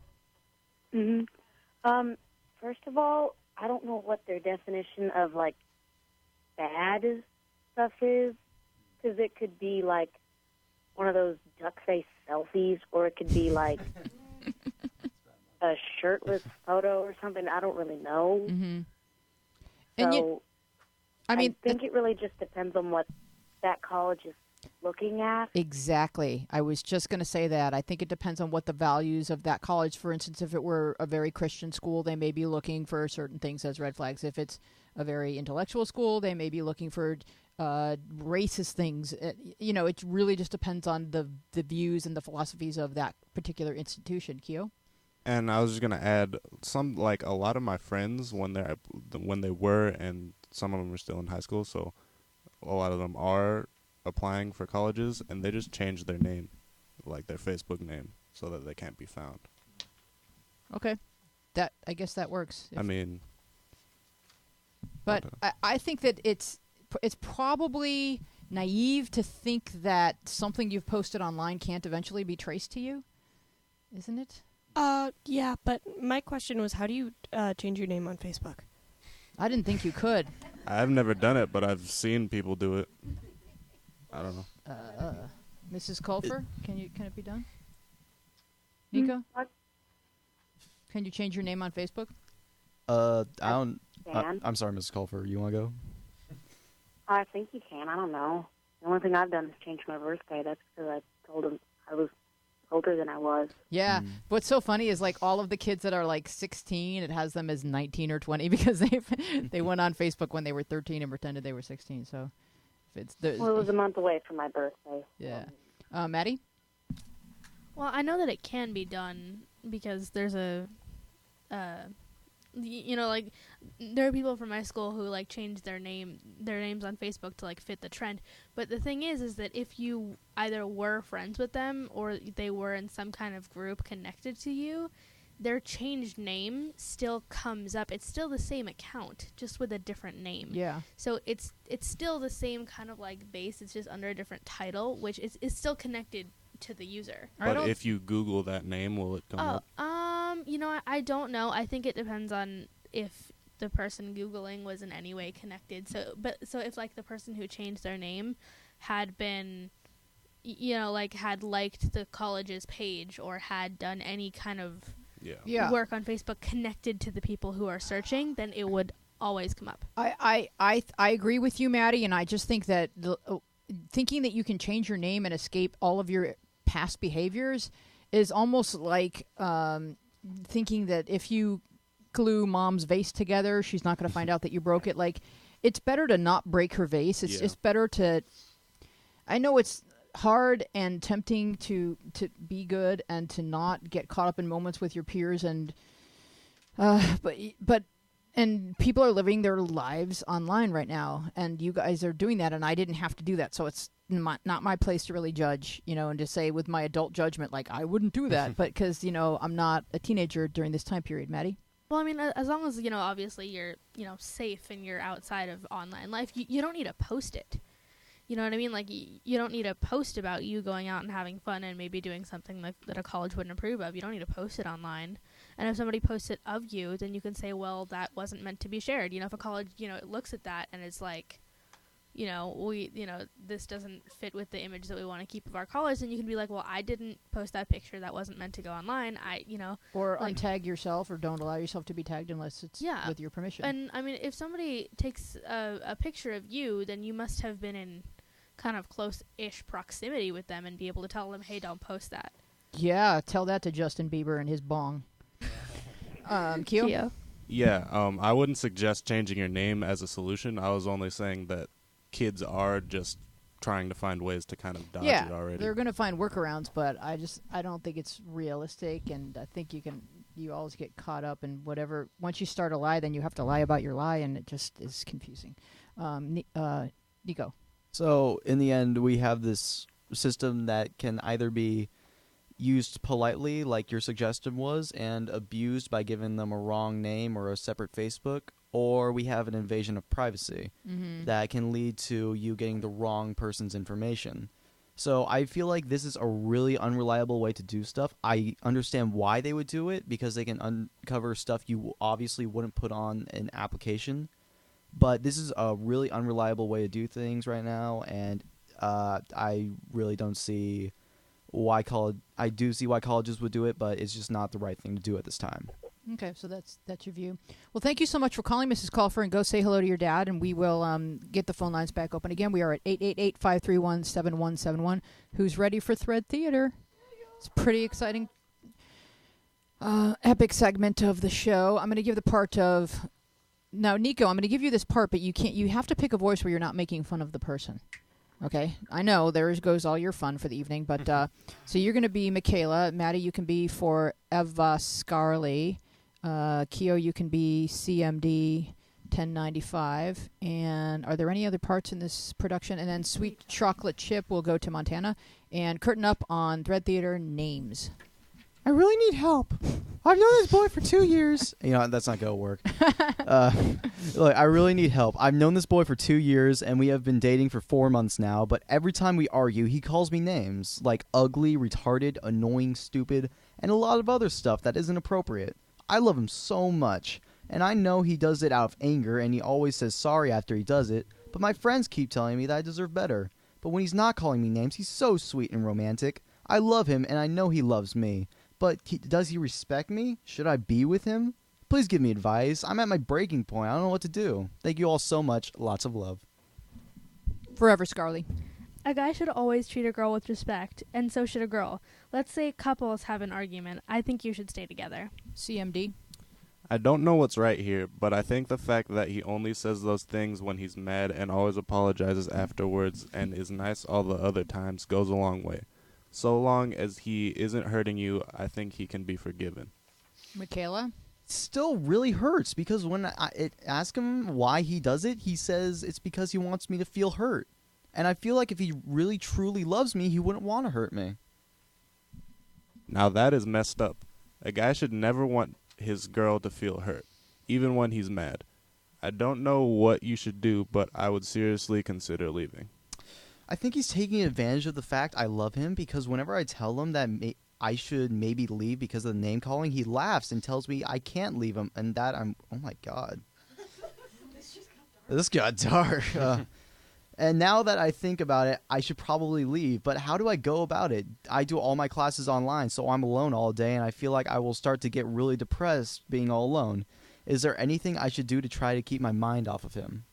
First of all, I don't know what their definition of like bad stuff is, because it could be like one of those duck face selfies, or it could be like a shirtless photo or something. I don't really know. Mm-hmm. So And I think it really just depends on what that college is looking at. Exactly. I was just going to say that. I think it depends on what the values of that college. For instance, if it were a very Christian school, they may be looking for certain things as red flags. If it's a very intellectual school, they may be looking for racist things. It really just depends on the views and the philosophies of that particular institution. Keo? And I was just gonna add a lot of my friends when they were, and some of them are still in high school, so a lot of them are applying for colleges, and they just changed their name, like their Facebook name, so that they can't be found. Okay. I guess that works. But I think that it's probably naive to think that something you've posted online can't eventually be traced to you, isn't it? Yeah, but my question was, how do you change your name on Facebook? I didn't think you could. I've never done it, but I've seen people do it. I don't know. Mrs. Culfer, can it be done? Nico? What? Can you change your name on Facebook? I don't. Can. I'm sorry, Mrs. Culfer. You want to go? I think you can. I don't know. The only thing I've done is change my birthday. That's because I told him I was older than I was. Yeah. What's so funny is like all of the kids that are like 16, it has them as 19 or 20 because they went on Facebook when they were 13 and pretended they were 16. So if it's Well, it was a month away from my birthday. Yeah. Maddie? Well, I know that it can be done because there's like there are people from my school who like change their names on Facebook to like fit the trend. But the thing is that if you either were friends with them or they were in some kind of group connected to you, their changed name still comes up. It's still the same account, just with a different name. Yeah. So it's still the same kind of like base. It's just under a different title, which is still connected to the user. But if you Google that name, will it come up? I don't know. I think it depends on if the person Googling was in any way connected. So if like the person who changed their name had been, had liked the college's page or had done any kind of work on Facebook connected to the people who are searching, then it would always come up. I agree with you, Maddie, and I just think that thinking that you can change your name and escape all of your past behaviors is almost like thinking that if you glue mom's vase together, she's not going to find out that you broke it. Like, it's better to not break her vase. It's just better to... I know it's hard and tempting to be good and to not get caught up in moments with your peers, and but people are living their lives online right now, and you guys are doing that, and I didn't have to do that, so it's not my place to really judge, and to say with my adult judgment, like, I wouldn't do that, but because, I'm not a teenager during this time period. Maddie? Well, I mean, as long as, obviously you're, safe and you're outside of online life, you don't need to post it. You know what I mean? Like, you don't need to post about you going out and having fun and maybe doing something like that a college wouldn't approve of. You don't need to post it online. And if somebody posts it of you, then you can say, well, that wasn't meant to be shared. If a college, it looks at that and it's like, this doesn't fit with the image that we want to keep of our college, then you can be like, well, I didn't post that picture. That wasn't meant to go online. Or untag yourself, or don't allow yourself to be tagged unless it's with your permission. And, I mean, if somebody takes a picture of you, then you must have been in kind of close-ish proximity with them and be able to tell them, hey, don't post that. Yeah, tell that to Justin Bieber and his bong. Keo? Yeah, I wouldn't suggest changing your name as a solution. I was only saying that kids are just trying to find ways to kind of dodge it already. They're going to find workarounds, but I don't think it's realistic, and I think you always get caught up in whatever. Once you start a lie, then you have to lie about your lie, and it just is confusing. Nico? So, in the end, we have this system that can either be used politely, like your suggestion was, and abused by giving them a wrong name or a separate Facebook, or we have an invasion of privacy that can lead to you getting the wrong person's information. So I feel like this is a really unreliable way to do stuff. I understand why they would do it, because they can uncover stuff you obviously wouldn't put on an application. But this is a really unreliable way to do things right now, and I really don't see why I do see why colleges would do it, but it's just not the right thing to do at this time. Okay, so that's your view. Well, thank you so much for calling, Mrs. Colfer, and go say hello to your dad, and we will get the phone lines back open again. We are at 888-531-7171. Who's ready for Thread Theater? It's a pretty exciting, epic segment of the show. I'm going to give the part of... Now, Nico, I'm going to give you this part, but you have to pick a voice where you're not making fun of the person. Okay? I know, there goes all your fun for the evening, but so you're going to be Michaela. Maddie, you can be for Eva Scarley. Keo, you can be CMD 1095. And are there any other parts in this production? And then Sweet Chocolate Chip will go to Montana. And curtain up on Thread Theater names. I really need help. I've known this boy for 2 years. You know, that's not going to work. Look, I really need help. I've known this boy for 2 years, and we have been dating for 4 months now, but every time we argue, he calls me names like ugly, retarded, annoying, stupid, and a lot of other stuff that isn't appropriate. I love him so much, and I know he does it out of anger, and he always says sorry after he does it, but my friends keep telling me that I deserve better. But when he's not calling me names, he's so sweet and romantic. I love him, and I know he loves me. But does he respect me? Should I be with him? Please give me advice. I'm at my breaking point. I don't know what to do. Thank you all so much. Lots of love. Forever, Scarley. A guy should always treat a girl with respect, and so should a girl. Let's say couples have an argument. I think you should stay together. CMD. I don't know what's right here, but I think the fact that he only says those things when he's mad and always apologizes afterwards and is nice all the other times goes a long way. So long as he isn't hurting you, I think he can be forgiven. Michaela? It still really hurts because when I ask him why he does it, he says it's because he wants me to feel hurt. And I feel like if he really truly loves me, he wouldn't want to hurt me. Now that is messed up. A guy should never want his girl to feel hurt, even when he's mad. I don't know what you should do, but I would seriously consider leaving. I think he's taking advantage of the fact I love him, because whenever I tell him that I should maybe leave because of the name calling, he laughs and tells me I can't leave him, and that I'm... Oh, my God. This got dark. And now that I think about it, I should probably leave, but how do I go about it? I do all my classes online, so I'm alone all day, and I feel like I will start to get really depressed being all alone. Is there anything I should do to try to keep my mind off of him?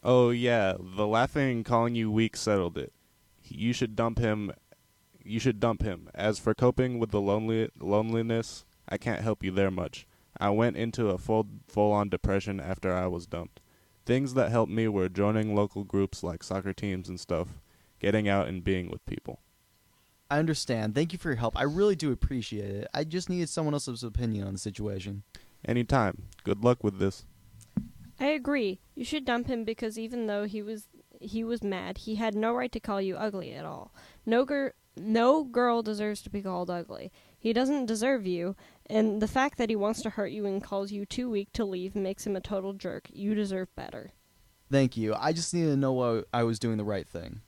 Oh, yeah, the laughing and calling you weak settled it. You should dump him. As for coping with the loneliness, I can't help you there much. I went into a full-on depression after I was dumped. Things that helped me were joining local groups like soccer teams and stuff, getting out and being with people. I understand. Thank you for your help. I really do appreciate it. I just needed someone else's opinion on the situation. Anytime. Good luck with this. I agree. You should dump him because even though he was mad, he had no right to call you ugly at all. No girl deserves to be called ugly. He doesn't deserve you, and the fact that he wants to hurt you and calls you too weak to leave makes him a total jerk. You deserve better. Thank you. I just needed to know I was doing the right thing.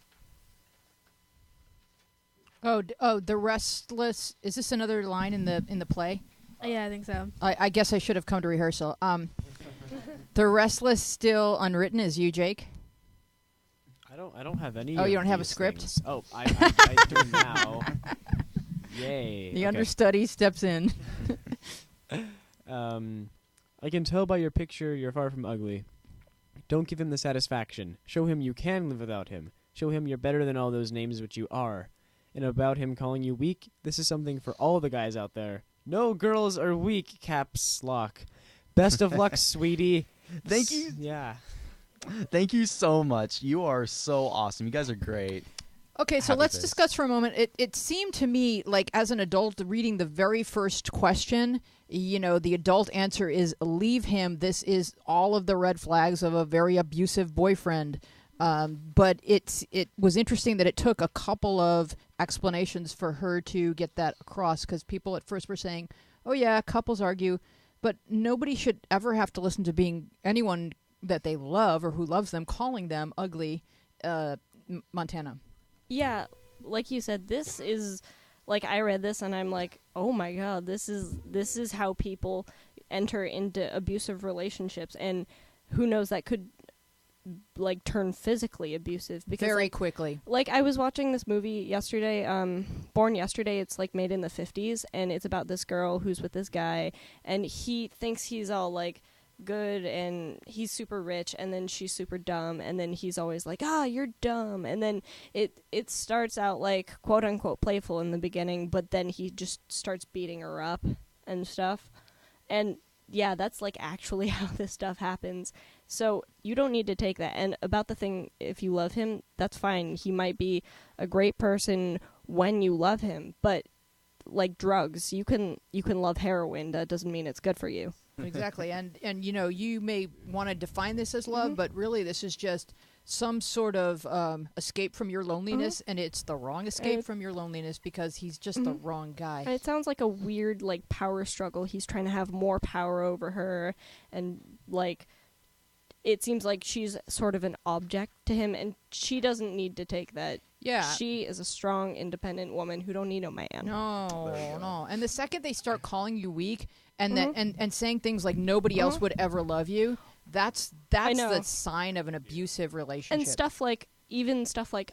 Oh, the restless. Is this another line in the play? Yeah, I think so. I guess I should have come to rehearsal. The restless still unwritten is you, Jake. I don't have any. Oh, you of don't have a these script? things. Oh, I do now. Yay. The Okay. understudy steps in. I can tell by your picture you're far from ugly. Don't give him the satisfaction. Show him you can live without him. Show him you're better than all those names which you are. And about him calling you weak, this is something for all the guys out there. No girls are weak, caps lock. Best of luck, sweetie. Thank you. Yeah. Thank you so much. You are so awesome. You guys are great. Okay, so Happy let's face. discuss for a moment. It seemed to me like as an adult reading the very first question, the adult answer is leave him. This is all of the red flags of a very abusive boyfriend. But it was interesting that it took a couple of explanations for her to get that across, because people at first were saying, oh yeah, couples argue, but nobody should ever have to listen to anyone that they love or who loves them calling them ugly. Montana. Yeah, like you said, this is like I read this and I'm like, oh my god, this is how people enter into abusive relationships, and who knows, that could like turn physically abusive because Very like, quickly. Like I was watching this movie yesterday, Born Yesterday. It's like made in the 50s, and it's about this girl who's with this guy, and he thinks he's all like good and he's super rich, and then she's super dumb, and then he's always like, you're dumb, and then it starts out like quote unquote playful in the beginning, but then he just starts beating her up and stuff. And yeah, that's like actually how this stuff happens. So you don't need to take that. And about the thing, if you love him, that's fine. He might be a great person when you love him, but like drugs, you can love heroin. That doesn't mean it's good for you. Exactly. And you know, you may want to define this as love, but really this is just some sort of escape from your loneliness, and it's the wrong escape from your loneliness because he's just the wrong guy. It sounds like a weird like power struggle. He's trying to have more power over her, and like it seems like she's sort of an object to him, and she doesn't need to take that. Yeah. She is a strong, independent woman who don't need no man. No. And the second they start calling you weak and that and saying things like nobody else would ever love you, that's the sign of an abusive relationship. And stuff like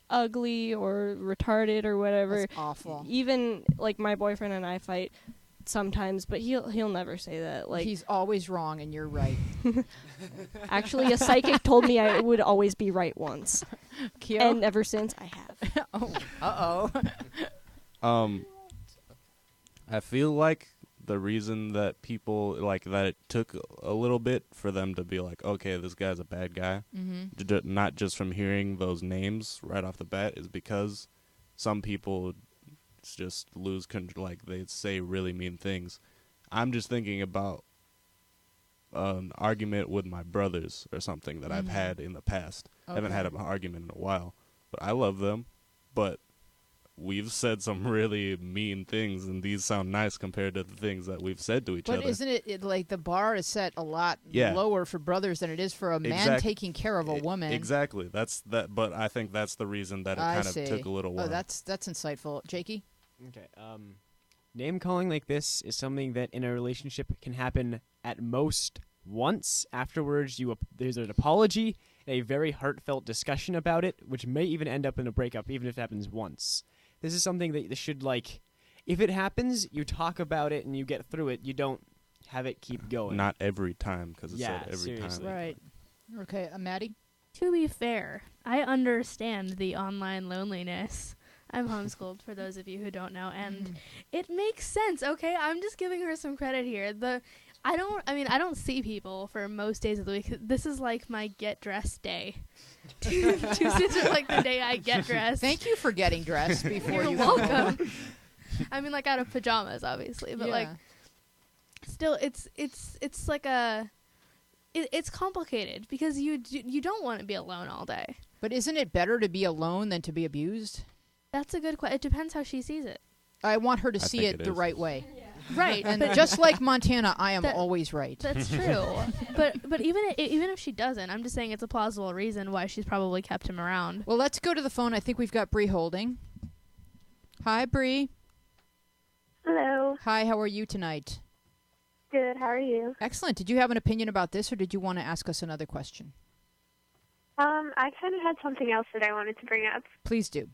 ugly or retarded or whatever. That's awful. Even like my boyfriend and I fight sometimes, but he'll never say that. Like he's always wrong and you're right. Actually, a psychic told me I would always be right once. Kyo? And ever since I have. I feel like the reason that people like that it took a little bit for them to be like, okay, this guy's a bad guy, not just from hearing those names right off the bat, is because some people just lose control, like they say really mean things. I'm just thinking about an argument with my brothers or something that I've had in the past. I haven't had an argument in a while, but I love them, but we've said some really mean things, and these sound nice compared to the things that we've said to each other. But isn't it like the bar is set a lot lower for brothers than it is for a man taking care of a woman? Exactly. That's that. But I think that's the reason that it kind of took a little while. Oh, that's insightful, Jakey. Okay. Name calling like this is something that in a relationship can happen at most once. Afterwards, there's an apology and a very heartfelt discussion about it, which may even end up in a breakup, even if it happens once. This is something that should, like, if it happens, you talk about it and you get through it. You don't have it keep going. Not every time, because it's said every seriously. time. Right. Okay, Maddie? To be fair, I understand the online loneliness. I'm homeschooled, for those of you who don't know, and it makes sense, okay? I'm just giving her some credit here. I don't see people for most days of the week. This is like my get dressed day. Tuesdays are like the day I get dressed. Thank you for getting dressed before You're you welcome. I mean, like out of pajamas, obviously, but like, still, it's like it's complicated because you don't want to be alone all day. But isn't it better to be alone than to be abused? That's a good question. It depends how she sees it. I want her to see it the right way. Right, and but just like Montana, I am always right. That's true. but even if she doesn't, I'm just saying it's a plausible reason why she's probably kept him around. Well, let's go to the phone. I think we've got Bree holding. Hi, Bree. Hello. Hi, how are you tonight? Good. How are you? Excellent. Did you have an opinion about this, or did you want to ask us another question? I kind of had something else that I wanted to bring up. Please do.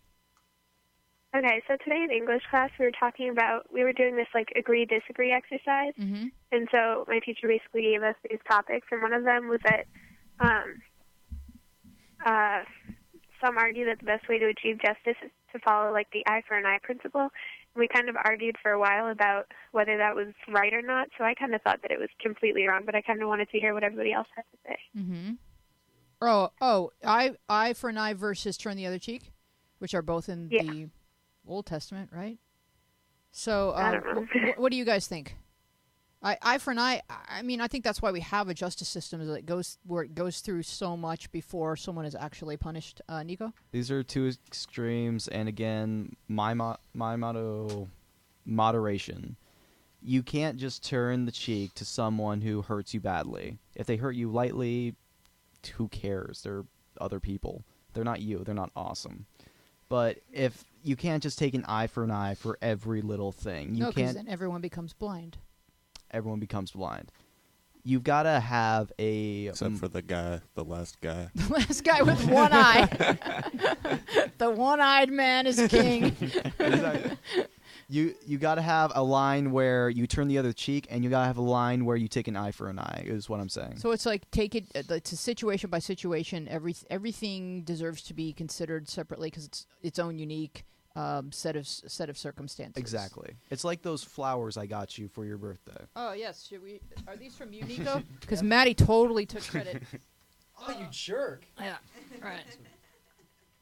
Okay, so today in English class we were doing this like agree-disagree exercise, and so my teacher basically gave us these topics, and one of them was that some argue that the best way to achieve justice is to follow like the eye for an eye principle, and we kind of argued for a while about whether that was right or not, so I kind of thought that it was completely wrong, but I kind of wanted to hear what everybody else had to say. Eye for an eye versus turn the other cheek, which are both in the Old Testament, right? So, I don't know. what do you guys think? Eye for an eye. I mean, I think that's why we have a justice system, is that it goes through so much before someone is actually punished. Nico? These are two extremes, and again, my motto: moderation. You can't just turn the cheek to someone who hurts you badly. If they hurt you lightly, who cares? They're other people. They're not you. They're not awesome. But if you can't just take an eye for an eye for every little thing. You No, 'cause can't. then everyone becomes blind. Everyone becomes blind. You've got to have a. Except for the last guy. The last guy with one eye. The one-eyed man is king. Exactly. You got to have a line where you turn the other cheek, and you got to have a line where you take an eye for an eye. Is what I'm saying. So it's like take it. It's a situation by situation. Everything deserves to be considered separately because it's its own unique set of circumstances. Exactly. It's like those flowers I got you for your birthday. Oh yes. Should we? Are these from you, Nico? Because Maddie totally took credit. Oh, you jerk! Yeah. Right.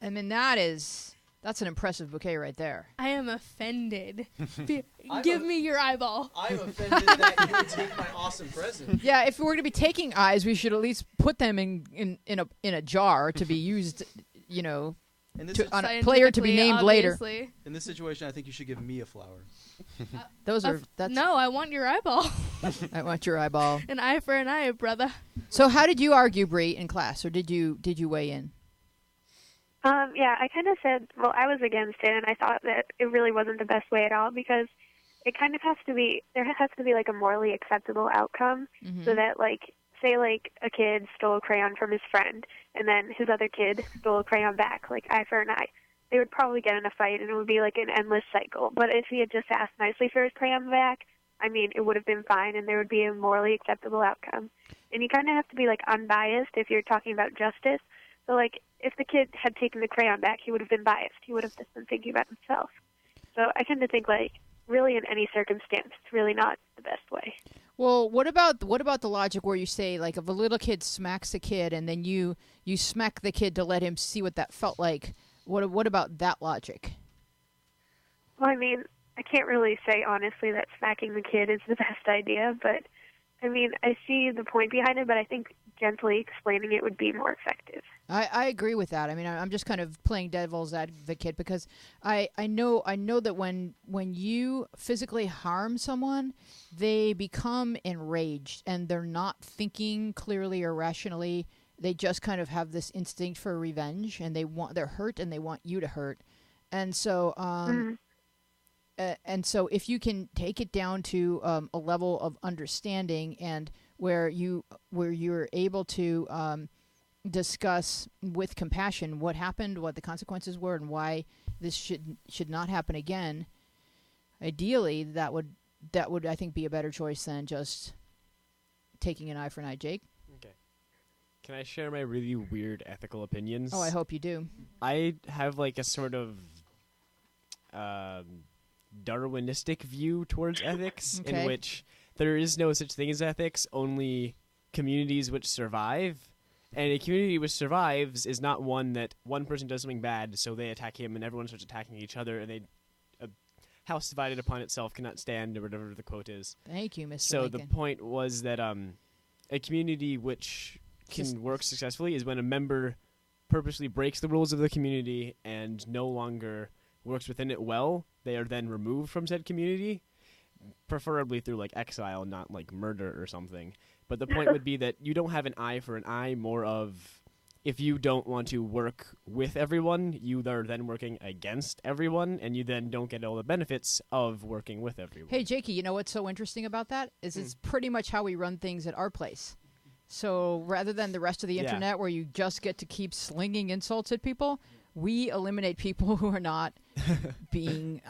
And then that's an impressive bouquet right there. I am offended. Give me your eyeball. I'm offended that you would take my awesome present. Yeah, if we're going to be taking eyes, we should at least put them in a jar to be used. You know, on a player to be named later. Obviously. In this situation, I think you should give me a flower. No, I want your eyeball. I want your eyeball. An eye for an eye, brother. So how did you argue, Bree, in class, or did you weigh in? Yeah, I kind of said, well, I was against it, and I thought that it really wasn't the best way at all because it kind of has to be, there has to be like a morally acceptable outcome so that like, say like a kid stole a crayon from his friend and then his other kid stole a crayon back, like eye for an eye. They would probably get in a fight and it would be like an endless cycle. But if he had just asked nicely for his crayon back, I mean, it would have been fine and there would be a morally acceptable outcome. And you kind of have to be like unbiased if you're talking about justice. So like, if the kid had taken the crayon back, he would have been biased. He would have just been thinking about himself. So I tend to think like, really in any circumstance, it's really not the best way. Well, what about the logic where you say like if a little kid smacks a kid and then you smack the kid to let him see what that felt like? What about that logic? Well, I mean, I can't really say honestly that smacking the kid is the best idea, but I mean, I see the point behind it, but I think gently explaining it would be more effective. I agree with that. I mean, I'm just kind of playing devil's advocate because I know that when you physically harm someone, they become enraged and they're not thinking clearly or rationally. They just kind of have this instinct for revenge, and they're hurt and they want you to hurt, and so and so if you can take it down to a level of understanding and where you're able to discuss with compassion what happened, what the consequences were, and why this should not happen again. Ideally, that would I think be a better choice than just taking an eye for an eye. Jake? Okay. Can I share my really weird ethical opinions? Oh, I hope you do. I have like a sort of Darwinistic view towards ethics, in which there is no such thing as ethics, only communities which survive. And a community which survives is not one that one person does something bad, so they attack him and everyone starts attacking each other, and a house divided upon itself cannot stand, or whatever the quote is. Thank you, Mr. So Lincoln. the point was that a community which can work successfully is when a member purposely breaks the rules of the community and no longer works within it well. They are then removed from said community, preferably through like exile, not like murder or something. But the point would be that you don't have an eye for an eye, more of if you don't want to work with everyone, you are then working against everyone, and you then don't get all the benefits of working with everyone. Hey, Jakey, you know what's so interesting about that? Is it's pretty much how we run things at our place. So rather than the rest of the internet where you just get to keep slinging insults at people, we eliminate people who are not being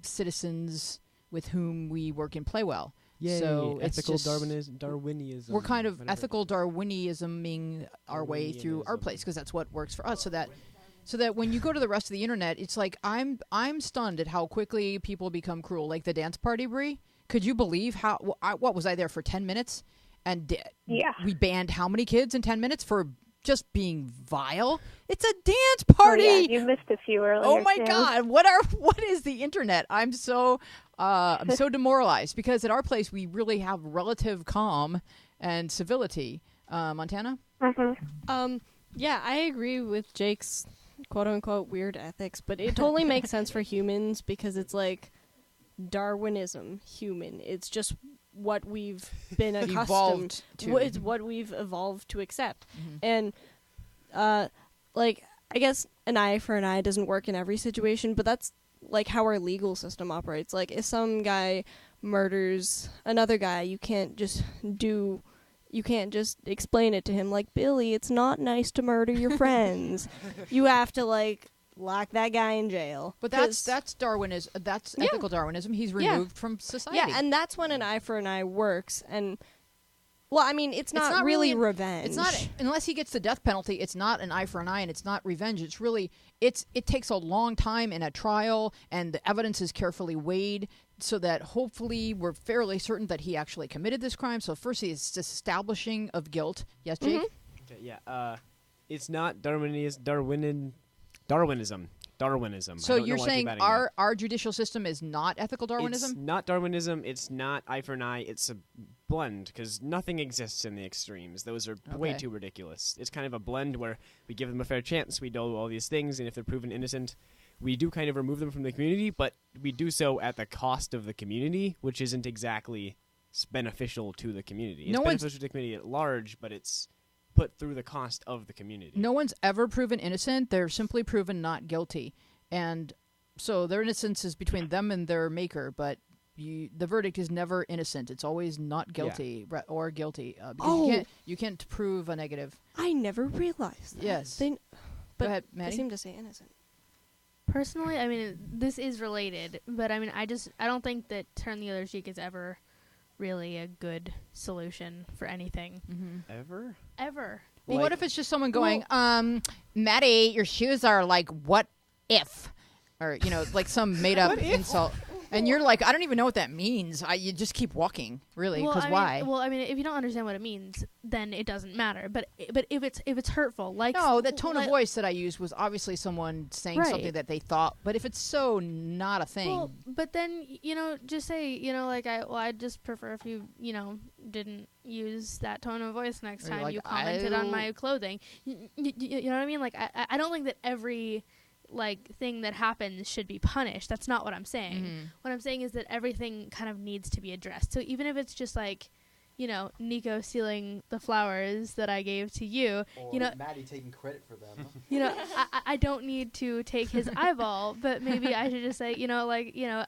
citizens with whom we work and play well. Yay, so ethical it's just, Darwinism. We're kind of whatever. ethical Darwinisming our way through our place because that's what works for us. So that when you go to the rest of the internet, it's like I'm stunned at how quickly people become cruel. Like the dance party, Brie. Could you believe how? What was I there for 10 minutes? And we banned how many kids in 10 minutes for just being vile? It's a dance party. Oh, yeah, you missed a few earlier. Oh my too. God! What is the internet? I'm so demoralized because at our place we really have relative calm and civility. Montana? Yeah, I agree with Jake's quote unquote weird ethics, but it totally makes sense for humans because it's like Darwinism, human. It's just what we've been accustomed to. It's what we've evolved to accept. And like I guess an eye for an eye doesn't work in every situation, but that's like how our legal system operates. Like if some guy murders another guy, you can't just explain it to him like, Billy, it's not nice to murder your friends. You have to like lock that guy in jail. But that's Darwinism. That's ethical Darwinism. He's removed from society. Yeah, and that's when an eye for an eye works. And well, I mean, it's not really revenge. It's not, unless he gets the death penalty. It's not an eye for an eye, and it's not revenge. It's really it takes a long time in a trial, and the evidence is carefully weighed so that hopefully we're fairly certain that he actually committed this crime. So first, it's establishing of guilt. Yes, Jake. Okay, yeah. It's not Darwinism. Darwinism. So I don't you're know why I keep saying adding our judicial system is not ethical Darwinism? It's not Darwinism. It's not eye for an eye. It's a blend because nothing exists in the extremes. Those are way Okay. too ridiculous. It's kind of a blend where we give them a fair chance. We do all these things, and if they're proven innocent, we do kind of remove them from the community, but we do so at the cost of the community, which isn't exactly beneficial to the community. It's beneficial to the community at large, but it's put through the cost of the community. No one's ever proven innocent. They're simply proven not guilty. And so their innocence is between them and their maker, but the verdict is never innocent. It's always not guilty or guilty. Because you can't prove a negative. I never realized that. Yes. Go ahead, Maddie. They seem to say innocent. Personally, I mean, this is related, but I mean, I don't think that turn the other cheek is ever really a good solution for anything. Ever? Well, what if it's just someone going, Maddie, your shoes are like, what if? Or, like some made-up insult. And you're like, I don't even know what that means. You just keep walking, really, because why? I mean, if you don't understand what it means, then it doesn't matter. But if it's hurtful, like no, the tone of voice that I used was obviously someone saying something that they thought. But if it's so not a thing, well, but then just say like I just prefer if you didn't use that tone of voice next time you commented on my clothing. You know what I mean? Like I don't think that every thing that happens should be punished. That's not what I'm saying. What I'm saying is that everything kind of needs to be addressed. So even if it's just like, Nico stealing the flowers that I gave to you, or Maddie taking credit for them. I don't need to take his eyeball, but maybe I should just say,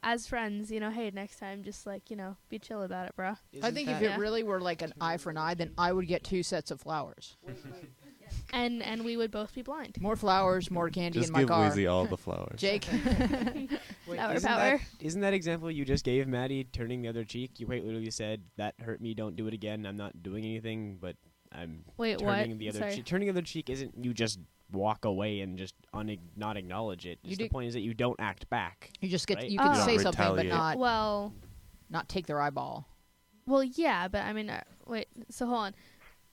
as friends, hey, next time, just be chill about it, bro. I think if it really were like an eye for an eye, then I would get 2 sets of flowers. And we would both be blind. More flowers, more candy Just in my car. give Wheezy all the flowers. Jake. Flower power. Isn't that example you just gave, Maddie, turning the other cheek? You quite literally said, that hurt me, don't do it again. I'm not doing anything, but I'm turning the other cheek. Turning the other cheek isn't you just walk away and just not acknowledge it. The point is that you don't act back. You just get right? you can You say don't something, but retaliate. not take their eyeball. Well, yeah, but I mean, wait. So hold on.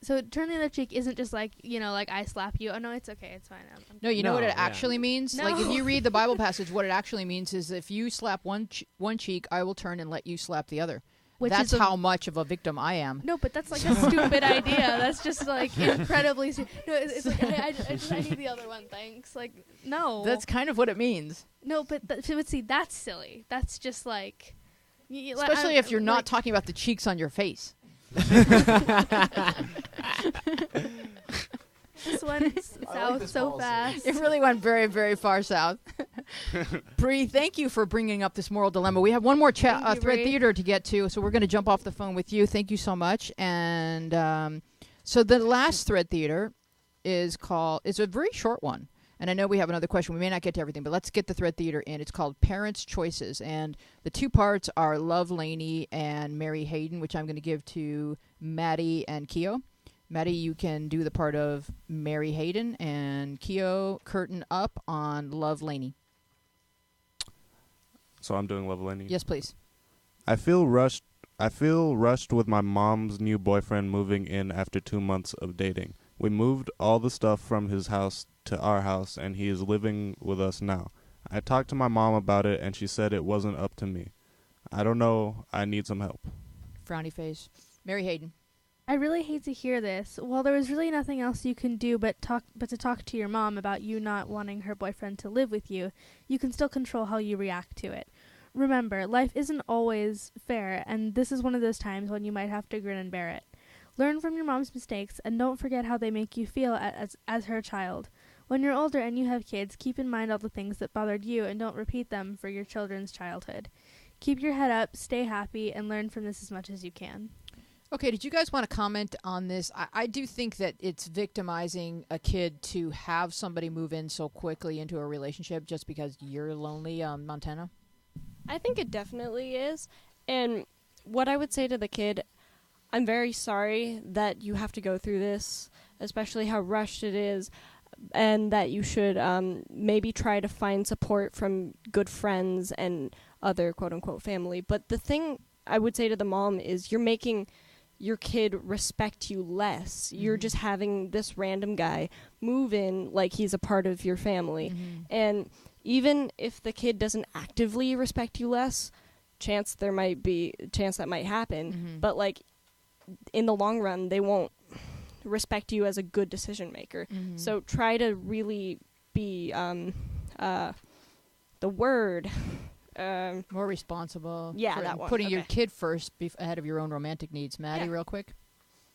So turn the other cheek isn't just like I slap you. Oh no, it's okay, it's fine. No, you know what it actually means. No. Like if you read the Bible passage, what it actually means is if you slap one cheek, I will turn and let you slap the other. That's how much of a victim I am. No, but that's like a stupid idea. That's just like incredibly. No, it's like I need the other one. Thanks. Like no. That's kind of what it means. No, but see, that's silly. That's just like. Especially if you're not talking about the cheeks on your face. This went south so fast. It really went very, very far south. Bree, thank you for bringing up this moral dilemma. We have one more thread theater to get to, so we're going to jump off the phone with you. Thank you so much. And so the last thread theater is it's a very short one. And I know we have another question. We may not get to everything, but let's get the thread theater in. It's called Parents' Choices. And the 2 parts are Love Laney and Mary Hayden, which I'm going to give to Maddie and Keo. Maddie, you can do the part of Mary Hayden, and Keo, curtain up on Love Laney. So I'm doing Love Laney. Yes, please. I feel rushed with my mom's new boyfriend moving in after 2 months of dating. We moved all the stuff from his house to our house, and he is living with us now. I talked to my mom about it, and she said it wasn't up to me. I don't know. I need some help. Frowny face. Mary Hayden. I really hate to hear this. Well, there was really nothing else you can do but to talk to your mom about you not wanting her boyfriend to live with you. You can still control how you react to it. Remember, life isn't always fair, and this is one of those times when you might have to grin and bear it. Learn from your mom's mistakes, and don't forget how they make you feel as her child. When you're older and you have kids, keep in mind all the things that bothered you and don't repeat them for your children's childhood. Keep your head up, stay happy, and learn from this as much as you can. Okay, did you guys want to comment on this? I do think that it's victimizing a kid to have somebody move in so quickly into a relationship just because you're lonely, Montana. I think it definitely is. And what I would say to the kid, I'm very sorry that you have to go through this, especially how rushed it is, and that you should maybe try to find support from good friends and other quote-unquote family. But the thing I would say to the mom is you're making your kid respect you less. Mm-hmm. You're just having this random guy move in like he's a part of your family. Mm-hmm. And even if the kid doesn't actively respect you less, chance that might happen. Mm-hmm. But like in the long run, they won't respect you as a good decision maker. Mm-hmm. So try to really be the word more responsible. Yeah, that one. Putting your kid first ahead of your own romantic needs. Maddie, real quick.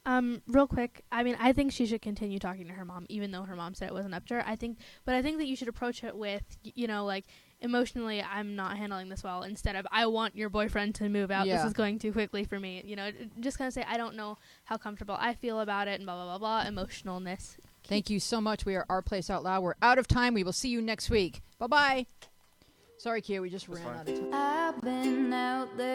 Real quick. I mean, I think she should continue talking to her mom, even though her mom said it wasn't up to her. I think that you should approach it with, like, emotionally, I'm not handling this well, instead of, I want your boyfriend to move out. Yeah. This is going too quickly for me. Just kind of say, I don't know how comfortable I feel about it, and blah, blah, blah, blah, emotionalness. Thank you so much. We are Our Place Out Loud. We're out of time. We will see you next week. Bye-bye. Sorry, Kia, we just ran out of time. I've been out there